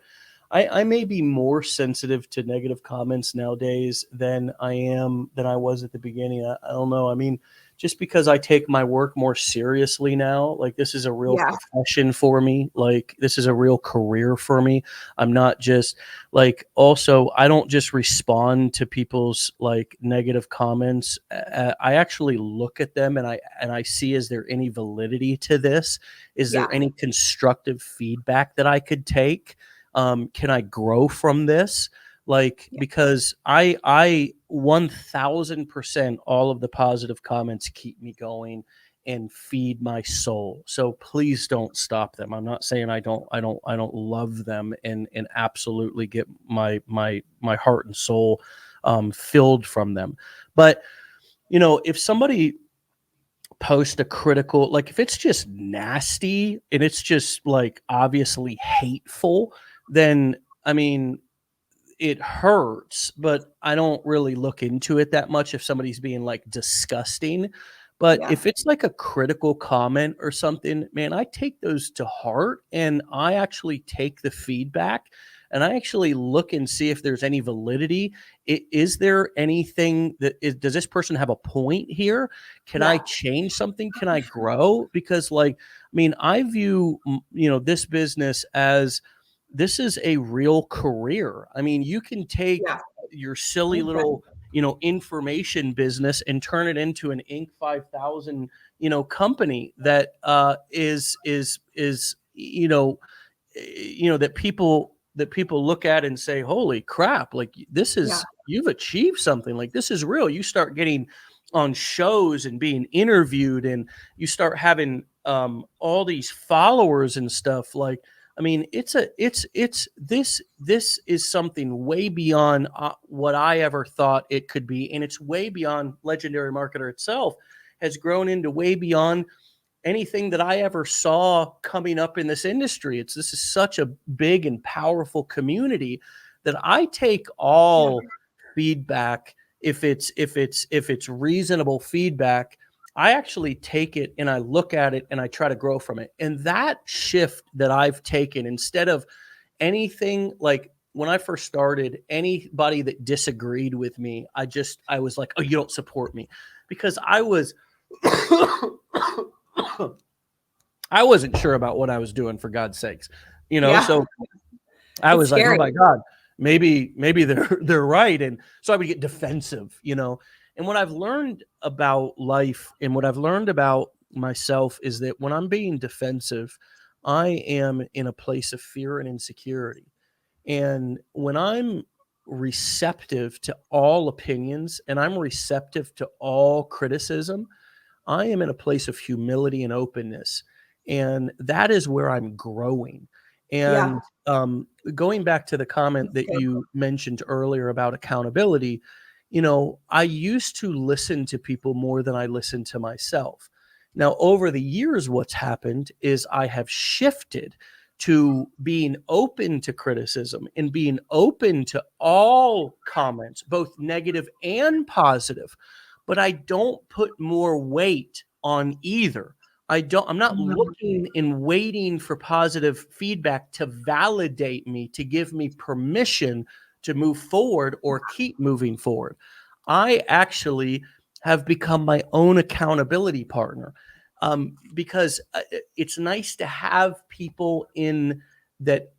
I may be more sensitive to negative comments nowadays than I was at the beginning. I don't know. I mean, just because I take my work more seriously now, like this is a real profession for me. Like this is a real career for me. I'm not just like, also, I don't just respond to people's like negative comments. I actually look at them and I see, is there any validity to this? Is there any constructive feedback that I could take? Can I grow from this? Because I 1000%, all of the positive comments keep me going. and feed my soul. So please don't stop them. I'm not saying I don't love them and absolutely get my heart and soul filled from them. But if somebody post a critical, like if it's just nasty and it's just like obviously hateful, then I mean it hurts, but I don't really look into it that much if somebody's being like disgusting. But Yeah. if it's like a critical comment or something, man, I take those to heart and I actually take the feedback and I actually look and see if there's any validity. Is there anything does this person have a point here? Can I Yeah. change something? Can I grow? Because like, I mean, I view, this business as this is a real career. I mean, you can take Yeah. your silly Okay. little, information business and turn it into an Inc. 5000, company that is that people look at and say, "Holy crap! Like this Yeah. is you've achieved something. Like this is real." You start getting on shows and being interviewed, and you start having all these followers and stuff. Like, I mean, this is something way beyond what I ever thought it could be, and it's way beyond Legendary Marketer itself. Has grown into way beyond anything that I ever saw coming up in this industry. This is such a big and powerful community that I take all feedback if it's reasonable feedback. I actually take it and I look at it and I try to grow from it. And that shift that I've taken, instead of anything like when I first started, anybody that disagreed with me, I was like, "Oh, you don't support me," because I was I wasn't sure about what I was doing, for God's sakes, Yeah. so I It's was like, "Oh scary. my God, maybe they're right." And so I would get defensive. And what I've learned about life and what I've learned about myself is that when I'm being defensive, I am in a place of fear and insecurity. And when I'm receptive to all opinions and I'm receptive to all criticism, I am in a place of humility and openness. And that is where I'm growing. Yeah. And going back to the comment It's that good. you mentioned earlier about accountability, I used to listen to people more than I listened to myself. Now, over the years, what's happened is I have shifted to being open to criticism and being open to all comments, both negative and positive, but I don't put more weight on either. I'm not Mhm. looking and waiting for positive feedback to validate me, to give me permission to move forward or keep moving forward. I actually have become my own accountability partner, because it's nice to have people in that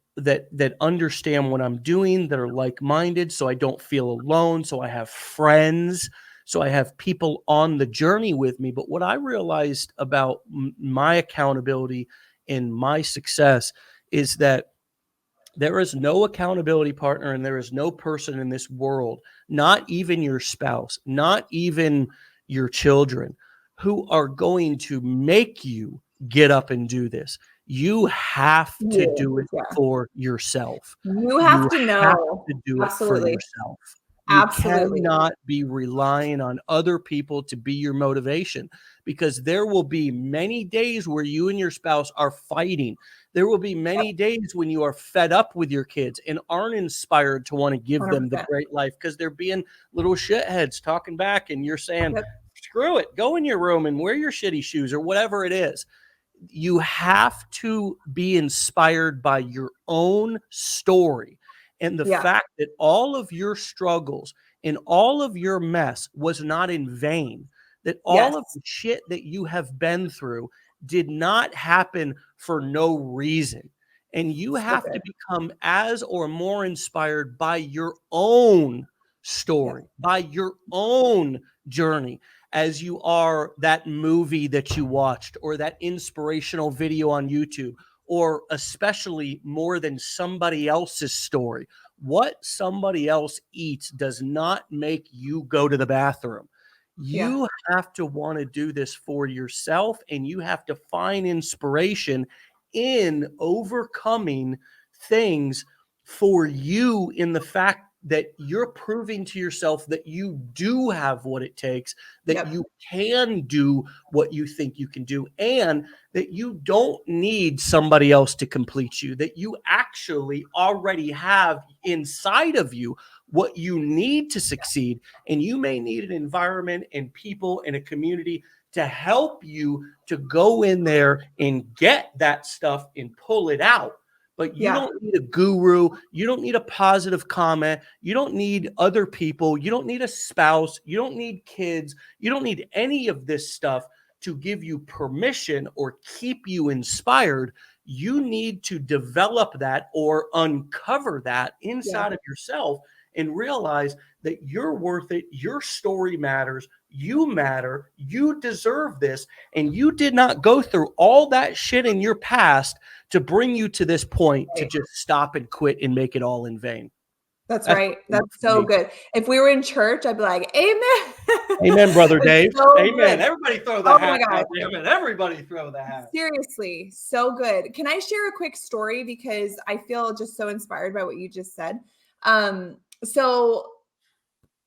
understand what I'm doing, that are like-minded, so I don't feel alone. So I have friends, so I have people on the journey with me. But what I realized about my accountability and my success is that there is no accountability partner and there is no person in this world, not even your spouse, not even your children, who are going to make you get up and do this. You have to do it Yeah. for yourself. You have You to have know. to do it for Absolutely. yourself. You Absolutely. cannot be relying on other people to be your motivation, because there will be many days where you and your spouse are fighting. There will be many days when you are fed up with your kids and aren't inspired to want to give them the 100%. great life because they're being little shitheads talking back, and you're saying, Yep. "Screw it, go in your room and wear your shitty shoes," or whatever it is. You have to be inspired by your own story and the Yeah. fact that all of your struggles and all of your mess was not in vain, that all of Yes. the shit that you have been through did not happen for no reason. And you So have to good. become as or more inspired by your own Yeah. story, by your own journey, as you are that movie that you watched or that inspirational video on YouTube, or especially more than somebody else's story. What somebody else eats does not make you go to the bathroom. You have to want to do this for yourself, and you have to find inspiration in overcoming things for you, in the fact that you're proving to yourself that you do have what it takes, that you can do what you think you can do, and that you don't need somebody else to complete you, that you actually already have inside of you what you need to succeed. And you may need an environment and people and a community to help you to go in there and get that stuff and pull it out. But you don't need a guru. You don't need a positive comment. You don't need other people. You don't need a spouse. You don't need kids. You don't need any of this stuff to give you permission or keep you inspired. You need to develop that or uncover that inside of yourself and realize that you're worth it. Your story matters. You matter. You deserve this. And you did not go through all that shit in your past to bring you to this point to just stop and quit and make it all in vain. That's right. That's so good. If we were in church, I'd be like, amen. Amen, Brother Dave. So amen. Good. Everybody throw the hat. God damn it. Everybody throw the hat. Seriously, so good. Can I share a quick story? Because I feel just so inspired by what you just said. So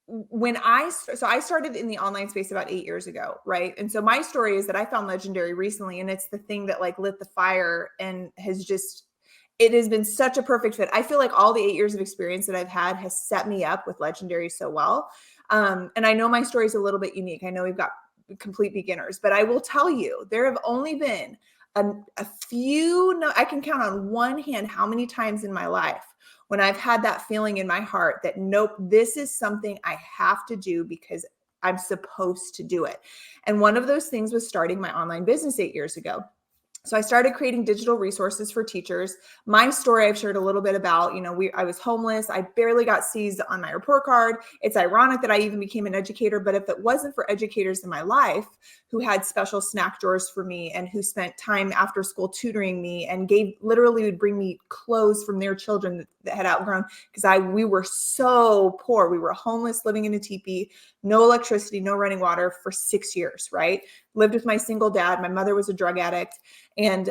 when I started in the online space about 8 years ago, right? And so my story is that I found Legendary recently, and it's the thing that like lit the fire and it has been such a perfect fit. I feel like all the 8 years of experience that I've had has set me up with Legendary so well. And I know my story is a little bit unique. I know we've got complete beginners, but I will tell you, there have only been a few, no, I can count on one hand how many times in my life when I've had that feeling in my heart that, nope, this is something I have to do because I'm supposed to do it. And one of those things was starting my online business 8 years ago. So I started creating digital resources for teachers. My story I've shared a little bit about, I was homeless. I barely got C's on my report card. It's ironic that I even became an educator, but if it wasn't for educators in my life who had special snack drawers for me and who spent time after school tutoring me and literally would bring me clothes from their children that had outgrown, because we were so poor. We were homeless, living in a teepee, no electricity, no running water for 6 years, right? Lived with my single dad. My mother was a drug addict. And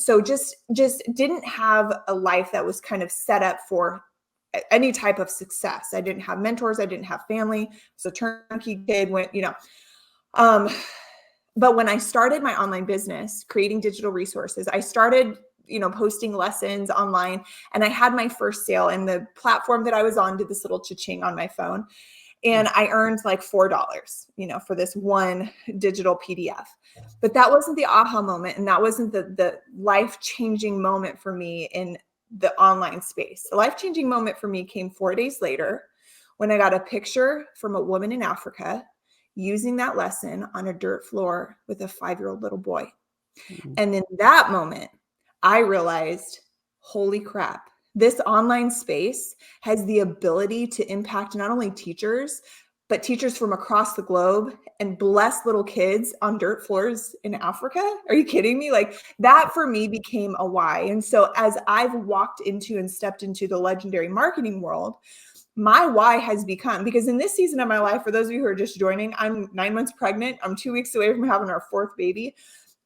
so just didn't have a life that was kind of set up for any type of success. I didn't have mentors. I didn't have family. So turnkey kid but when I started my online business, creating digital resources, I started posting lessons online, and I had my first sale, and the platform that I was on did this little cha-ching on my phone. And I earned like $4, for this one digital PDF. But that wasn't the aha moment. And that wasn't the life-changing moment for me in the online space. The life-changing moment for me came 4 days later when I got a picture from a woman in Africa using that lesson on a dirt floor with a 5-year-old little boy. Mm-hmm. And in that moment, I realized, holy crap, this online space has the ability to impact not only teachers, but teachers from across the globe and bless little kids on dirt floors in Africa. Are you kidding me? Like, that for me became a why. And so as I've walked into and stepped into the Legendary marketing world, my why has become, because in this season of my life, for those of you who are just joining, I'm 9 months pregnant. I'm 2 weeks away from having our 4th baby.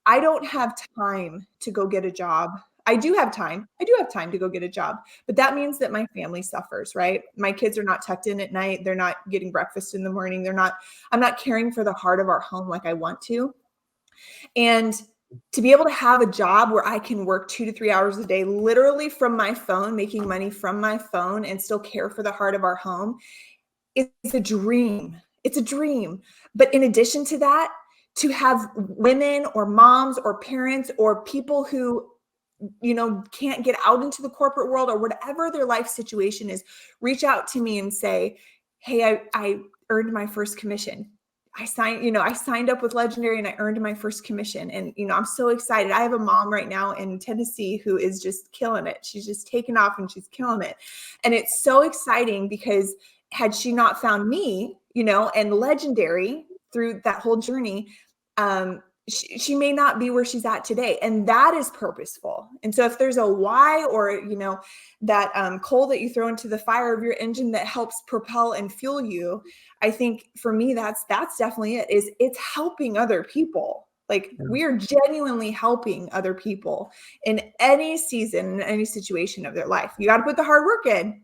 I don't have time to go get a job. I do have time to go get a job, but that means that my family suffers, right? My kids are not tucked in at night. They're not getting breakfast in the morning. I'm not caring for the heart of our home like I want to. And to be able to have a job where I can work 2 to 3 hours a day, literally from my phone, making money from my phone and still care for the heart of our home, it's a dream. It's a dream. But in addition to that, to have women or moms or parents or people who can't get out into the corporate world or whatever their life situation is, reach out to me and say, hey, I earned my first commission. I signed up with Legendary and I earned my first commission. And, I'm so excited. I have a mom right now in Tennessee who is just killing it. She's just taking off and she's killing it. And it's so exciting because had she not found me, and Legendary through that whole journey, she may not be where she's at today, and that is purposeful. And so if there's a why, or that coal that you throw into the fire of your engine that helps propel and fuel you, I think for me that's definitely it. Is it's helping other people. Like, we are genuinely helping other people in any season, in any situation of their life. You got to put the hard work in.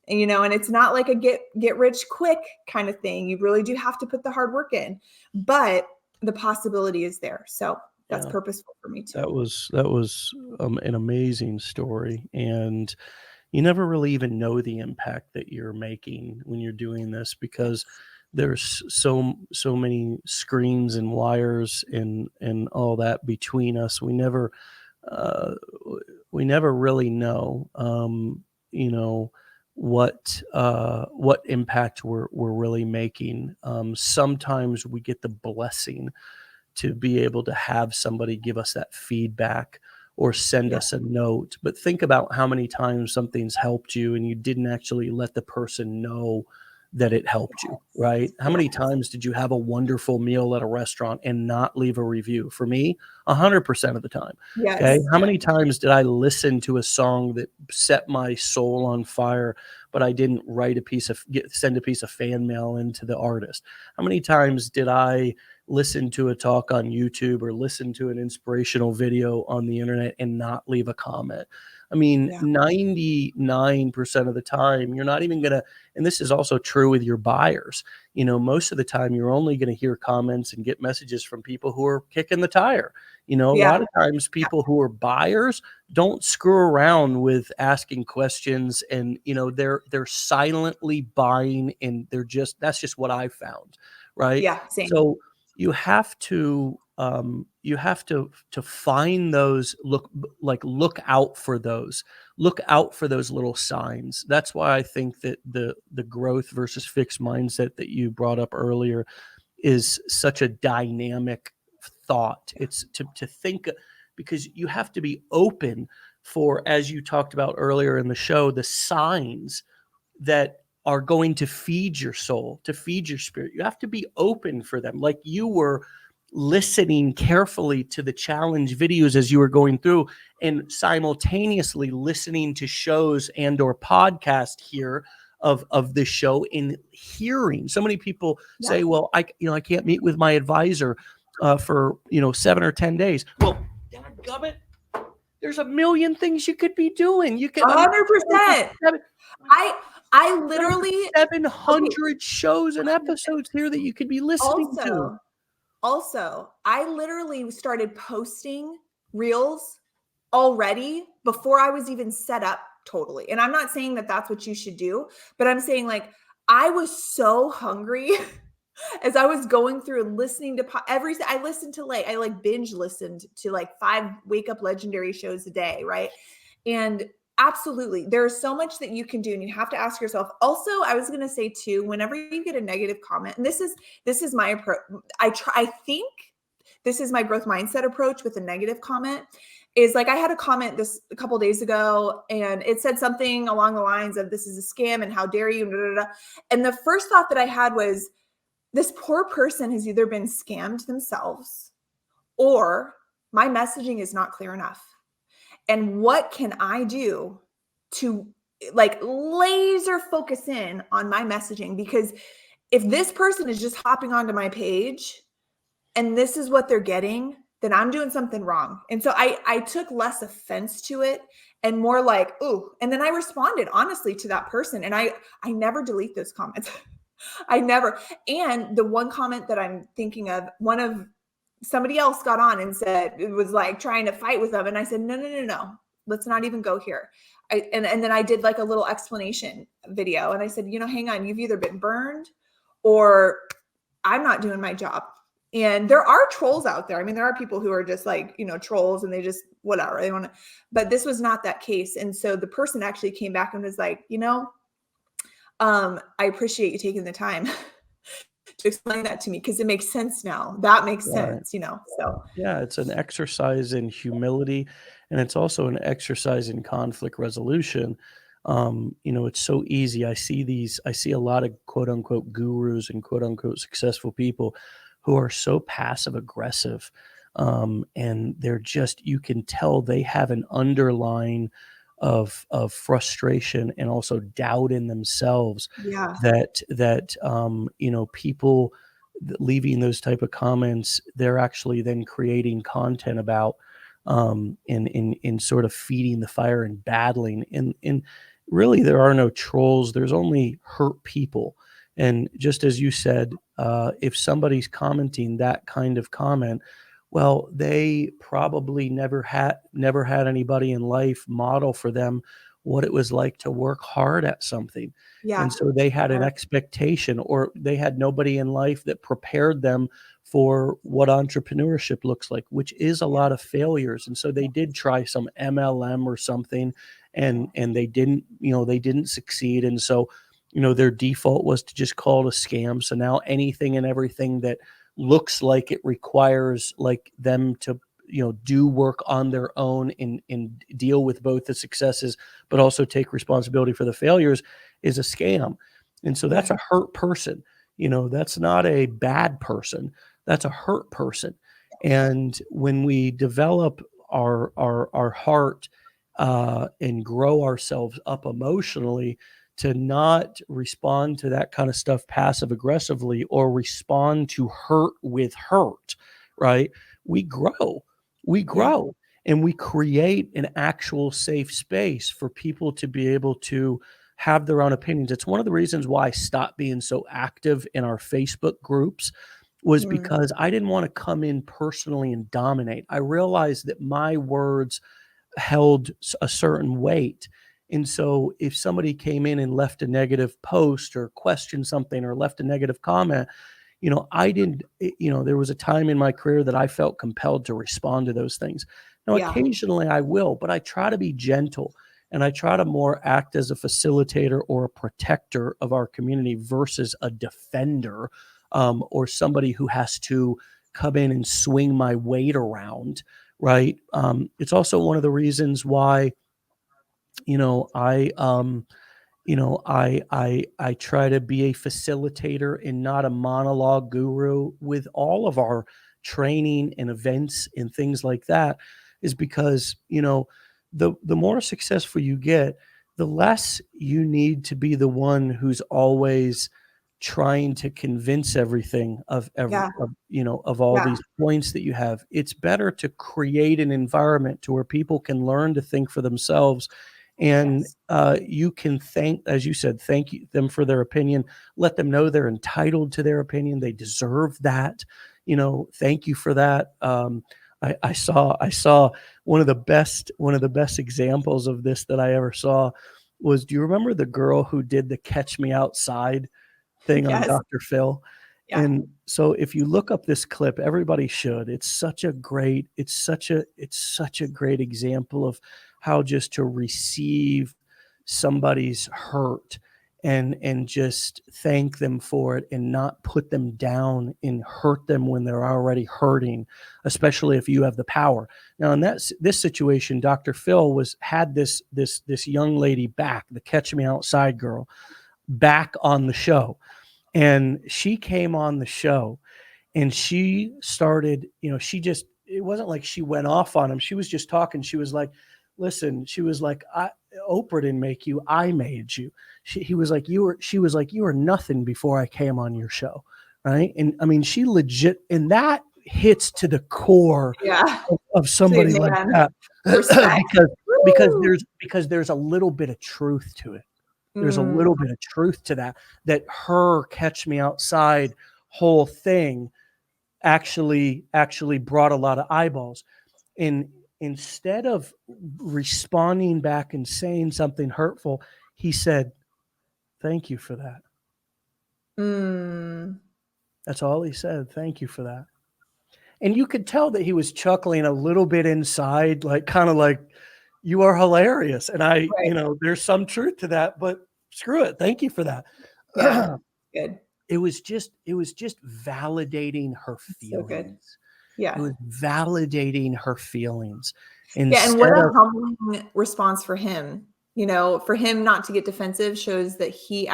And it's not like a get rich quick kind of thing. You really do have to put the hard work in, but the possibility is there. So that's purposeful for me too. That was an amazing story, and you never really even know the impact that you're making when you're doing this, because there's so many screens and wires and all that between us. We never really know, what impact we're really making. Sometimes we get the blessing to be able to have somebody give us that feedback or send us a note. But think about how many times something's helped you and you didn't actually let the person know that it helped you, right? How many times did you have a wonderful meal at a restaurant and not leave a review? For me, 100% of the time. Yes. Okay. How many times did I listen to a song that set my soul on fire, but I didn't send a piece of fan mail into the artist? How many times did I listen to a talk on YouTube or listen to an inspirational video on the internet and not leave a comment? I mean, 99% of the time, you're not even going to, and this is also true with your buyers. Most of the time, you're only going to hear comments and get messages from people who are kicking the tire. A lot of times people who are buyers don't screw around with asking questions, and, they're silently buying, and that's just what I found. Right. Yeah. Same. So you have to find those, look out for those little signs. That's why I think that the growth versus fixed mindset that you brought up earlier is such a dynamic thought. It's to think, because you have to be open for, as you talked about earlier in the show, the signs that are going to feed your soul, to feed your spirit. You have to be open for them. Like you were listening carefully to the challenge videos as you were going through, and simultaneously listening to shows and or podcast here of this show, and hearing. So many people say, well, I can't meet with my advisor for 7 or 10 days. Well, dadgummit, there's a million things you could be doing. You could 100%. I literally 700 shows and episodes here that you could be listening to. Also, I literally started posting reels already before I was even set up totally. And I'm not saying that that's what you should do, but I'm saying, like, I was so hungry as I was going through and listening to I listened to I binge listened to 5 Wake Up Legendary shows a day, right? And absolutely, there's so much that you can do, and you have to ask yourself. Also, I was going to say too, whenever you get a negative comment, and this is my approach. I think this is my growth mindset approach with a negative comment. Is I had a comment a couple days ago, and it said something along the lines of, "This is a scam, and how dare you?" Blah, blah, blah. And the first thought that I had was, this poor person has either been scammed themselves, or my messaging is not clear enough. And what can I do to laser focus in on my messaging? Because if this person is just hopping onto my page and this is what they're getting, then I'm doing something wrong. And so I took less offense to it and more ooh. And then I responded honestly to that person. And I never delete those comments. I never. And the one comment that I'm thinking of, somebody else got on and said, it was trying to fight with them. And I said, no. Let's not even go here. And then I did a little explanation video. And I said, hang on, you've either been burned or I'm not doing my job. And there are trolls out there. I mean, there are people who are just trolls, and they just, whatever they want to, but this was not that case. And so the person actually came back and was like, I appreciate you taking the time to explain that to me, because it makes sense now. That makes sense, so. Yeah, it's an exercise in humility, and it's also an exercise in conflict resolution. It's so easy. I see a lot of quote unquote gurus and quote unquote successful people who are so passive aggressive and they're just, you can tell they have an underlying of frustration and also doubt in themselves Yeah. that people leaving those type of comments, they're actually then creating content about, in sort of feeding the fire and battling. And really, there are no trolls. There's only hurt people. And just as you said, if somebody's commenting that kind of comment, well, they probably never had anybody in life model for them what it was like to work hard at something. Yeah. And so they had an expectation, or they had nobody in life that prepared them for what entrepreneurship looks like, which is a lot of failures. And so they did try some MLM or something, and they didn't succeed. And so, their default was to just call it a scam. So now anything and everything that looks like it requires like them to do work on their own and deal with both the successes but also take responsibility for the failures is a scam. And so that's a hurt person. That's not a bad person, that's a hurt person. And when we develop our heart, and grow ourselves up emotionally to not respond to that kind of stuff passive aggressively or respond to hurt with hurt, right? We grow, we Yeah. grow, and we create an actual safe space for people to be able to have their own opinions. It's one of the reasons why I stopped being so active in our Facebook groups, was Mm. because I didn't want to come in personally and dominate. I realized that my words held a certain weight. And so if somebody came in and left a negative post or questioned something or left a negative comment, I didn't, there was a time in my career that I felt compelled to respond to those things. Now, Yeah. occasionally I will, but I try to be gentle, and I try to more act as a facilitator or a protector of our community versus a defender, or somebody who has to come in and swing my weight around. Right. It's also one of the reasons why, I try to be a facilitator and not a monologue guru with all of our training and events and things like that, is because, the more successful you get, the less you need to be the one who's always trying to convince everything Yeah. of all Yeah. these points that you have. It's better to create an environment to where people can learn to think for themselves. And Yes. you can as you said, thank them for their opinion. Let them know they're entitled to their opinion. They deserve that. Thank you for that. I saw one of the best examples of this that I ever saw was, do you remember the girl who did the Catch Me Outside thing on Yes. Dr. Phil? Yeah. And so if you look up this clip, everybody should. It's such a great example of how just to receive somebody's hurt and just thank them for it and not put them down and hurt them when they're already hurting, especially if you have the power. Now in this situation, Dr. Phil had this young lady back, the Catch Me Outside girl, back on the show. And she came on the show and she started, it wasn't like she went off on him. She was just talking. She was like, listen, she was like, Oprah didn't make you, I made you. She was like, you were nothing before I came on your show. Right. And I mean, she legit, and that hits to the core Yeah. of Say, somebody like man, that. respect. Woo! because there's a little bit of truth to it. There's a Mm. little bit of truth to that her Catch Me Outside whole thing actually brought a lot of eyeballs. And instead of responding back and saying something hurtful, he said, thank you for that. Mm. That's all he said. Thank you for that. And you could tell that he was chuckling a little bit inside, like kind of like, you are hilarious. And Right. there's some truth to that, but screw it. Thank you for that. Yeah. Good. It was just validating her It's so good. feelings. It Yeah. was validating her feelings Yeah. And what instead a of, humbling response for him. For him not to get defensive shows that he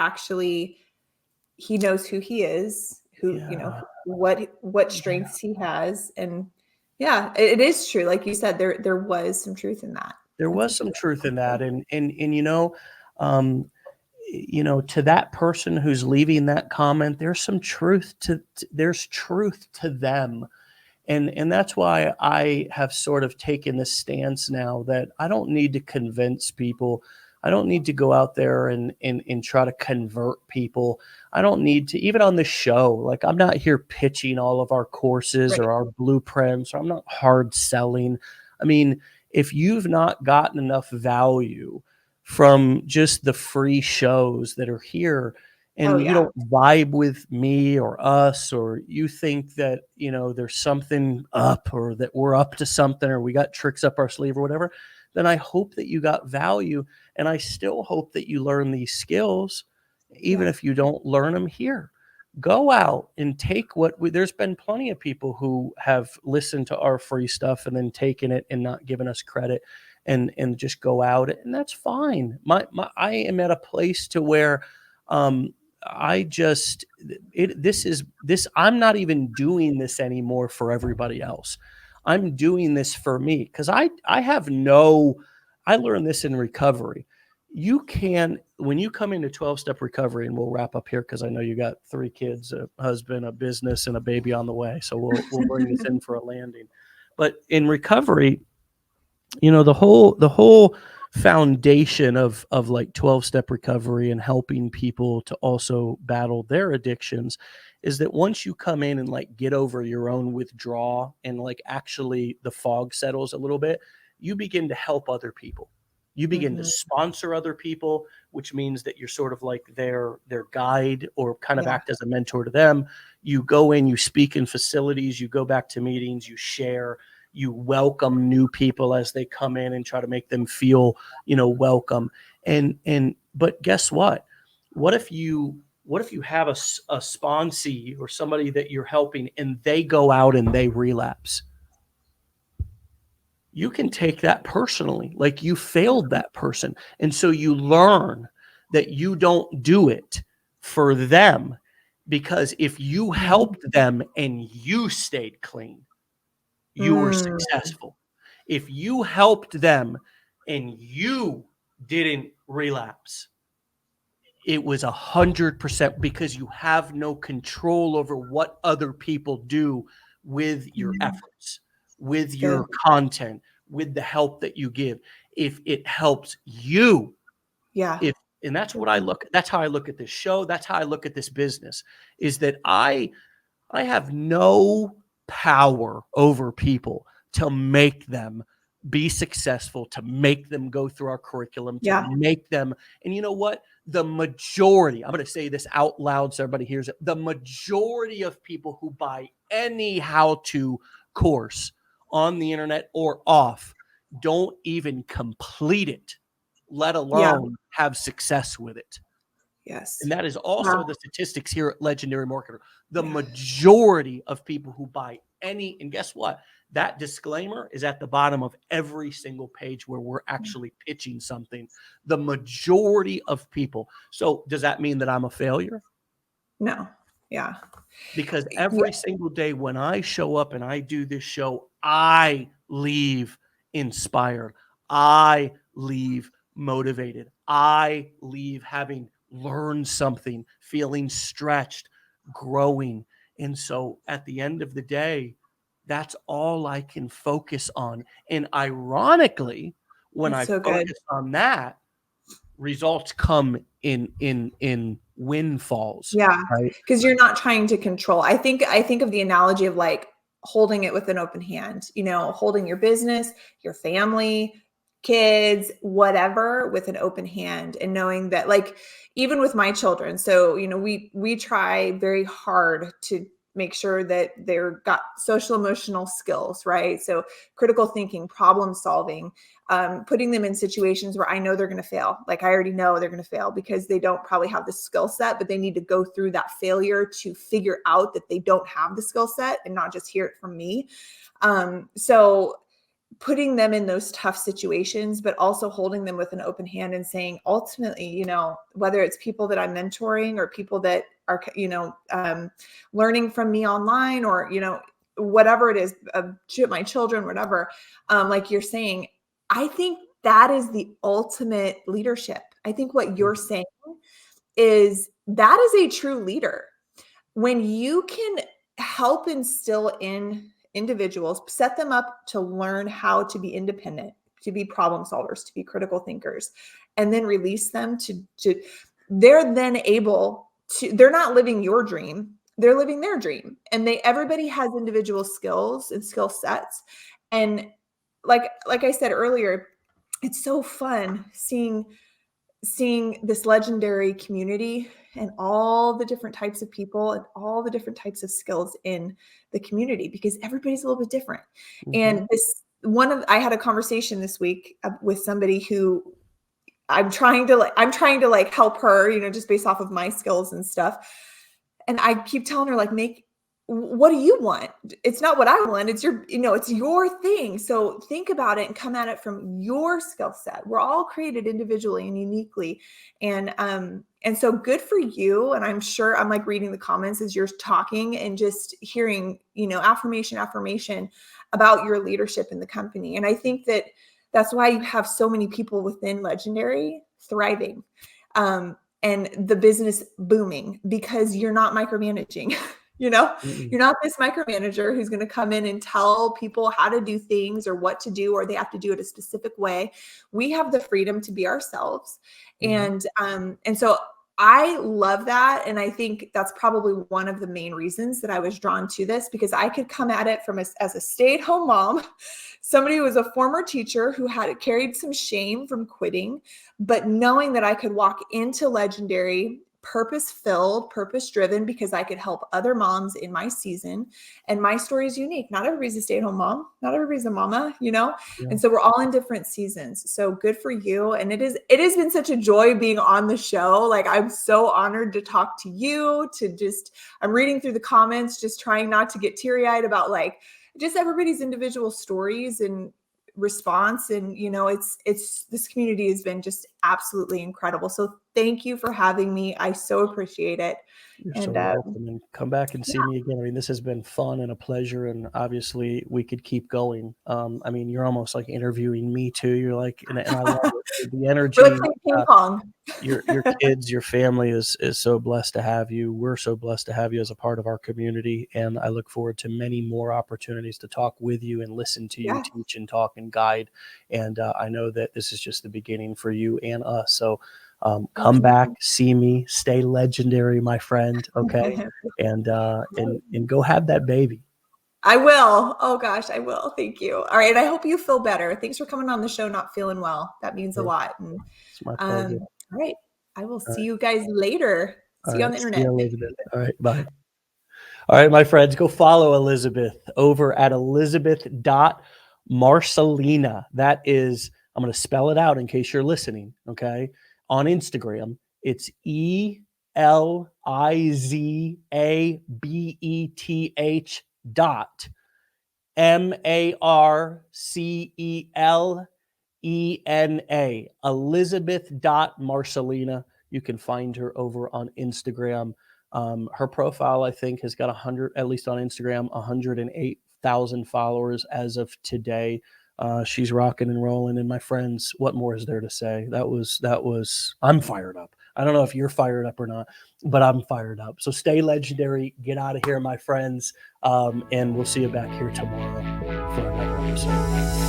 knows who he is, yeah, what strengths he has, and Yeah, it is true. Like you said, there was some truth in that. There That's was actually some truth in really that, cool. and um, to that person who's leaving that comment, there's some truth there's truth to them. And that's why I have sort of taken this stance now that I don't need to convince people. I don't need to go out there and try to convert people. I don't need to, even on the show, like I'm not here pitching all of our courses Right. or our blueprints, or I'm not hard selling. I mean, if you've not gotten enough value from just the free shows that are here, Oh and you yeah. don't vibe with me or us, or you think that there's something up, or that we're up to something, or we got tricks up our sleeve or whatever, then I hope that you got value, and I still hope that you learn these skills, even Yeah. if you don't learn them here. Go out and take there's been plenty of people who have listened to our free stuff and then taken it and not given us credit, and just go out, and that's fine. I am at a place to where um I just I'm not even doing this anymore for everybody else. I'm doing this for me, because I have no I learned this in recovery. You can, when you come into 12-step recovery, and we'll wrap up here because I know you got 3 kids, a husband, a business, and a baby on the way. So we'll bring this in for a landing. But in recovery, the whole foundation of like 12-step recovery and helping people to also battle their addictions is that once you come in and like get over your own withdrawal, and like actually the fog settles a little bit, you begin to help other people. You begin to Hmm. sponsor other people, which means that you're sort of like their guide, or kind of Yeah. act as a mentor to them. You go in, you speak in facilities, you go back to meetings, you share, you welcome new people as they come in and try to make them feel welcome. And but guess what if you have a sponsee or somebody that you're helping, and they go out and they relapse? You can take that personally, like you failed that person, and so you learn that you don't do it for them, because if you Mhm. helped them and you stayed clean, you were Mm, successful. If you helped them and you didn't relapse, it was 100%, because you have no control over what other people do with your mhm. efforts, with It's good. your content, with the help that you give. If it helps you, Yeah. if and that's how I look at this show, that's how I look at this business, is that I have no power over people to make them be successful, to make them go through our curriculum, to Yeah. make them. And you know what? The majority, I'm going to say this out loud so everybody hears it. The majority of people who buy any how to course on the internet or off don't even complete it, let Yeah. alone have success with it. Yes. And that is Yeah. also the statistics here at Legendary Marketer. The Yeah. majority of people who buy any, and guess what? That disclaimer is at the bottom of every single page where we're Yeah. actually pitching something. The majority of people. So does that mean that I'm a failure? No. Yeah. Because Yeah. every single day when I show up and I do this show, I leave inspired. I leave motivated. I leave having learned something, feeling stretched, growing. And so at the end of the day, that's all I can focus on. And ironically, when That's I so good. focus on that, results come in windfalls, Yeah, right? because you're not trying to control. I think of the analogy of like holding it with an open hand, holding your business, your family, kids, whatever with an open hand, and knowing that like even with my children, so we try very hard to make sure that they're got social emotional skills, right? So critical thinking, problem solving, putting them in situations where I know they're going to fail. Like I already know they're going to fail because they don't probably have the skill set, but they need to go through that failure to figure out that they don't have the skill set and not just hear it from me. So putting them in those tough situations, but also holding them with an open hand and saying, ultimately, whether it's people that I'm mentoring or people that are, learning from me online or, whatever it is, my children, whatever, like you're saying, I think that is the ultimate leadership. I think what you're saying is that is a true leader. When you can help instill in individuals, set them up to learn how to be independent, to be problem solvers, to be critical thinkers, and then release them to they're then able to, they're not living your dream, they're living their dream. And everybody has individual skills and skill sets. And like I said earlier, it's so fun seeing this legendary community and all the different types of people and all the different types of skills in the community, because everybody's a little bit different. And I had a conversation this week with somebody who I'm trying to help her, just based off of my skills and stuff. And I keep telling her, what do you want? It's not what I want. It's it's your thing. So think about it and come at it from your skill set. We're all created individually and uniquely. And so good for you. And I'm sure I'm reading the comments as you're talking and just hearing, affirmation about your leadership in the company. And I think that's why you have so many people within Legendary thriving, and the business booming, because you're not micromanaging. You're not this micromanager who's going to come in and tell people how to do things or what to do, or they have to do it a specific way. We have the freedom to be ourselves. And so I love that. And I think that's probably one of the main reasons that I was drawn to this, because I could come at it as a stay-at-home mom, somebody who was a former teacher who had carried some shame from quitting, but knowing that I could walk into Legendary purpose-filled, purpose-driven, because I could help other moms in my season. And my story is unique. Not everybody's a stay-at-home mom. Not everybody's a mama, Yeah. And so we're all in different seasons. So good for you. And it has been such a joy being on the show. I'm so honored to talk to you, I'm reading through the comments, just trying not to get teary-eyed about just everybody's individual stories and response. And it's this community has been just absolutely incredible. So thank you for having me. I so appreciate it. You're so welcome, and come back and see me again. I mean, this has been fun and a pleasure, and obviously we could keep going. I mean, you're almost like interviewing me too. You're and I love it. The energy. Ping pong. Your kids, your family is so blessed to have you. We're so blessed to have you as a part of our community, and I look forward to many more opportunities to talk with you and listen to you teach and talk and guide. And I know that this is just the beginning for you and us. So come back, see me, stay legendary, my friend. Okay. And go have that baby. I will. Oh gosh, I will. Thank you. All right. I hope you feel better. Thanks for coming on the show, not feeling well. That means a lot. And, it's my pleasure. All right. I will see you guys later. See you on the internet. See you, Elizabeth. All right. Bye. All right, my friends, go follow Elizabeth over at elizabeth.marcelina. That is, I'm going to spell it out in case you're listening. Okay. On Instagram, it's ELIZABETH.MARCELENA. Elizabeth.marcelina. You can find her over on Instagram. Her profile, I think, has got at least on Instagram, 108,000 followers as of today. She's rocking and rolling. And my friends, what more is there to say? That was, I'm fired up. I don't know if you're fired up or not, but I'm fired up. So stay legendary. Get out of here, my friends. And we'll see you back here tomorrow for another episode.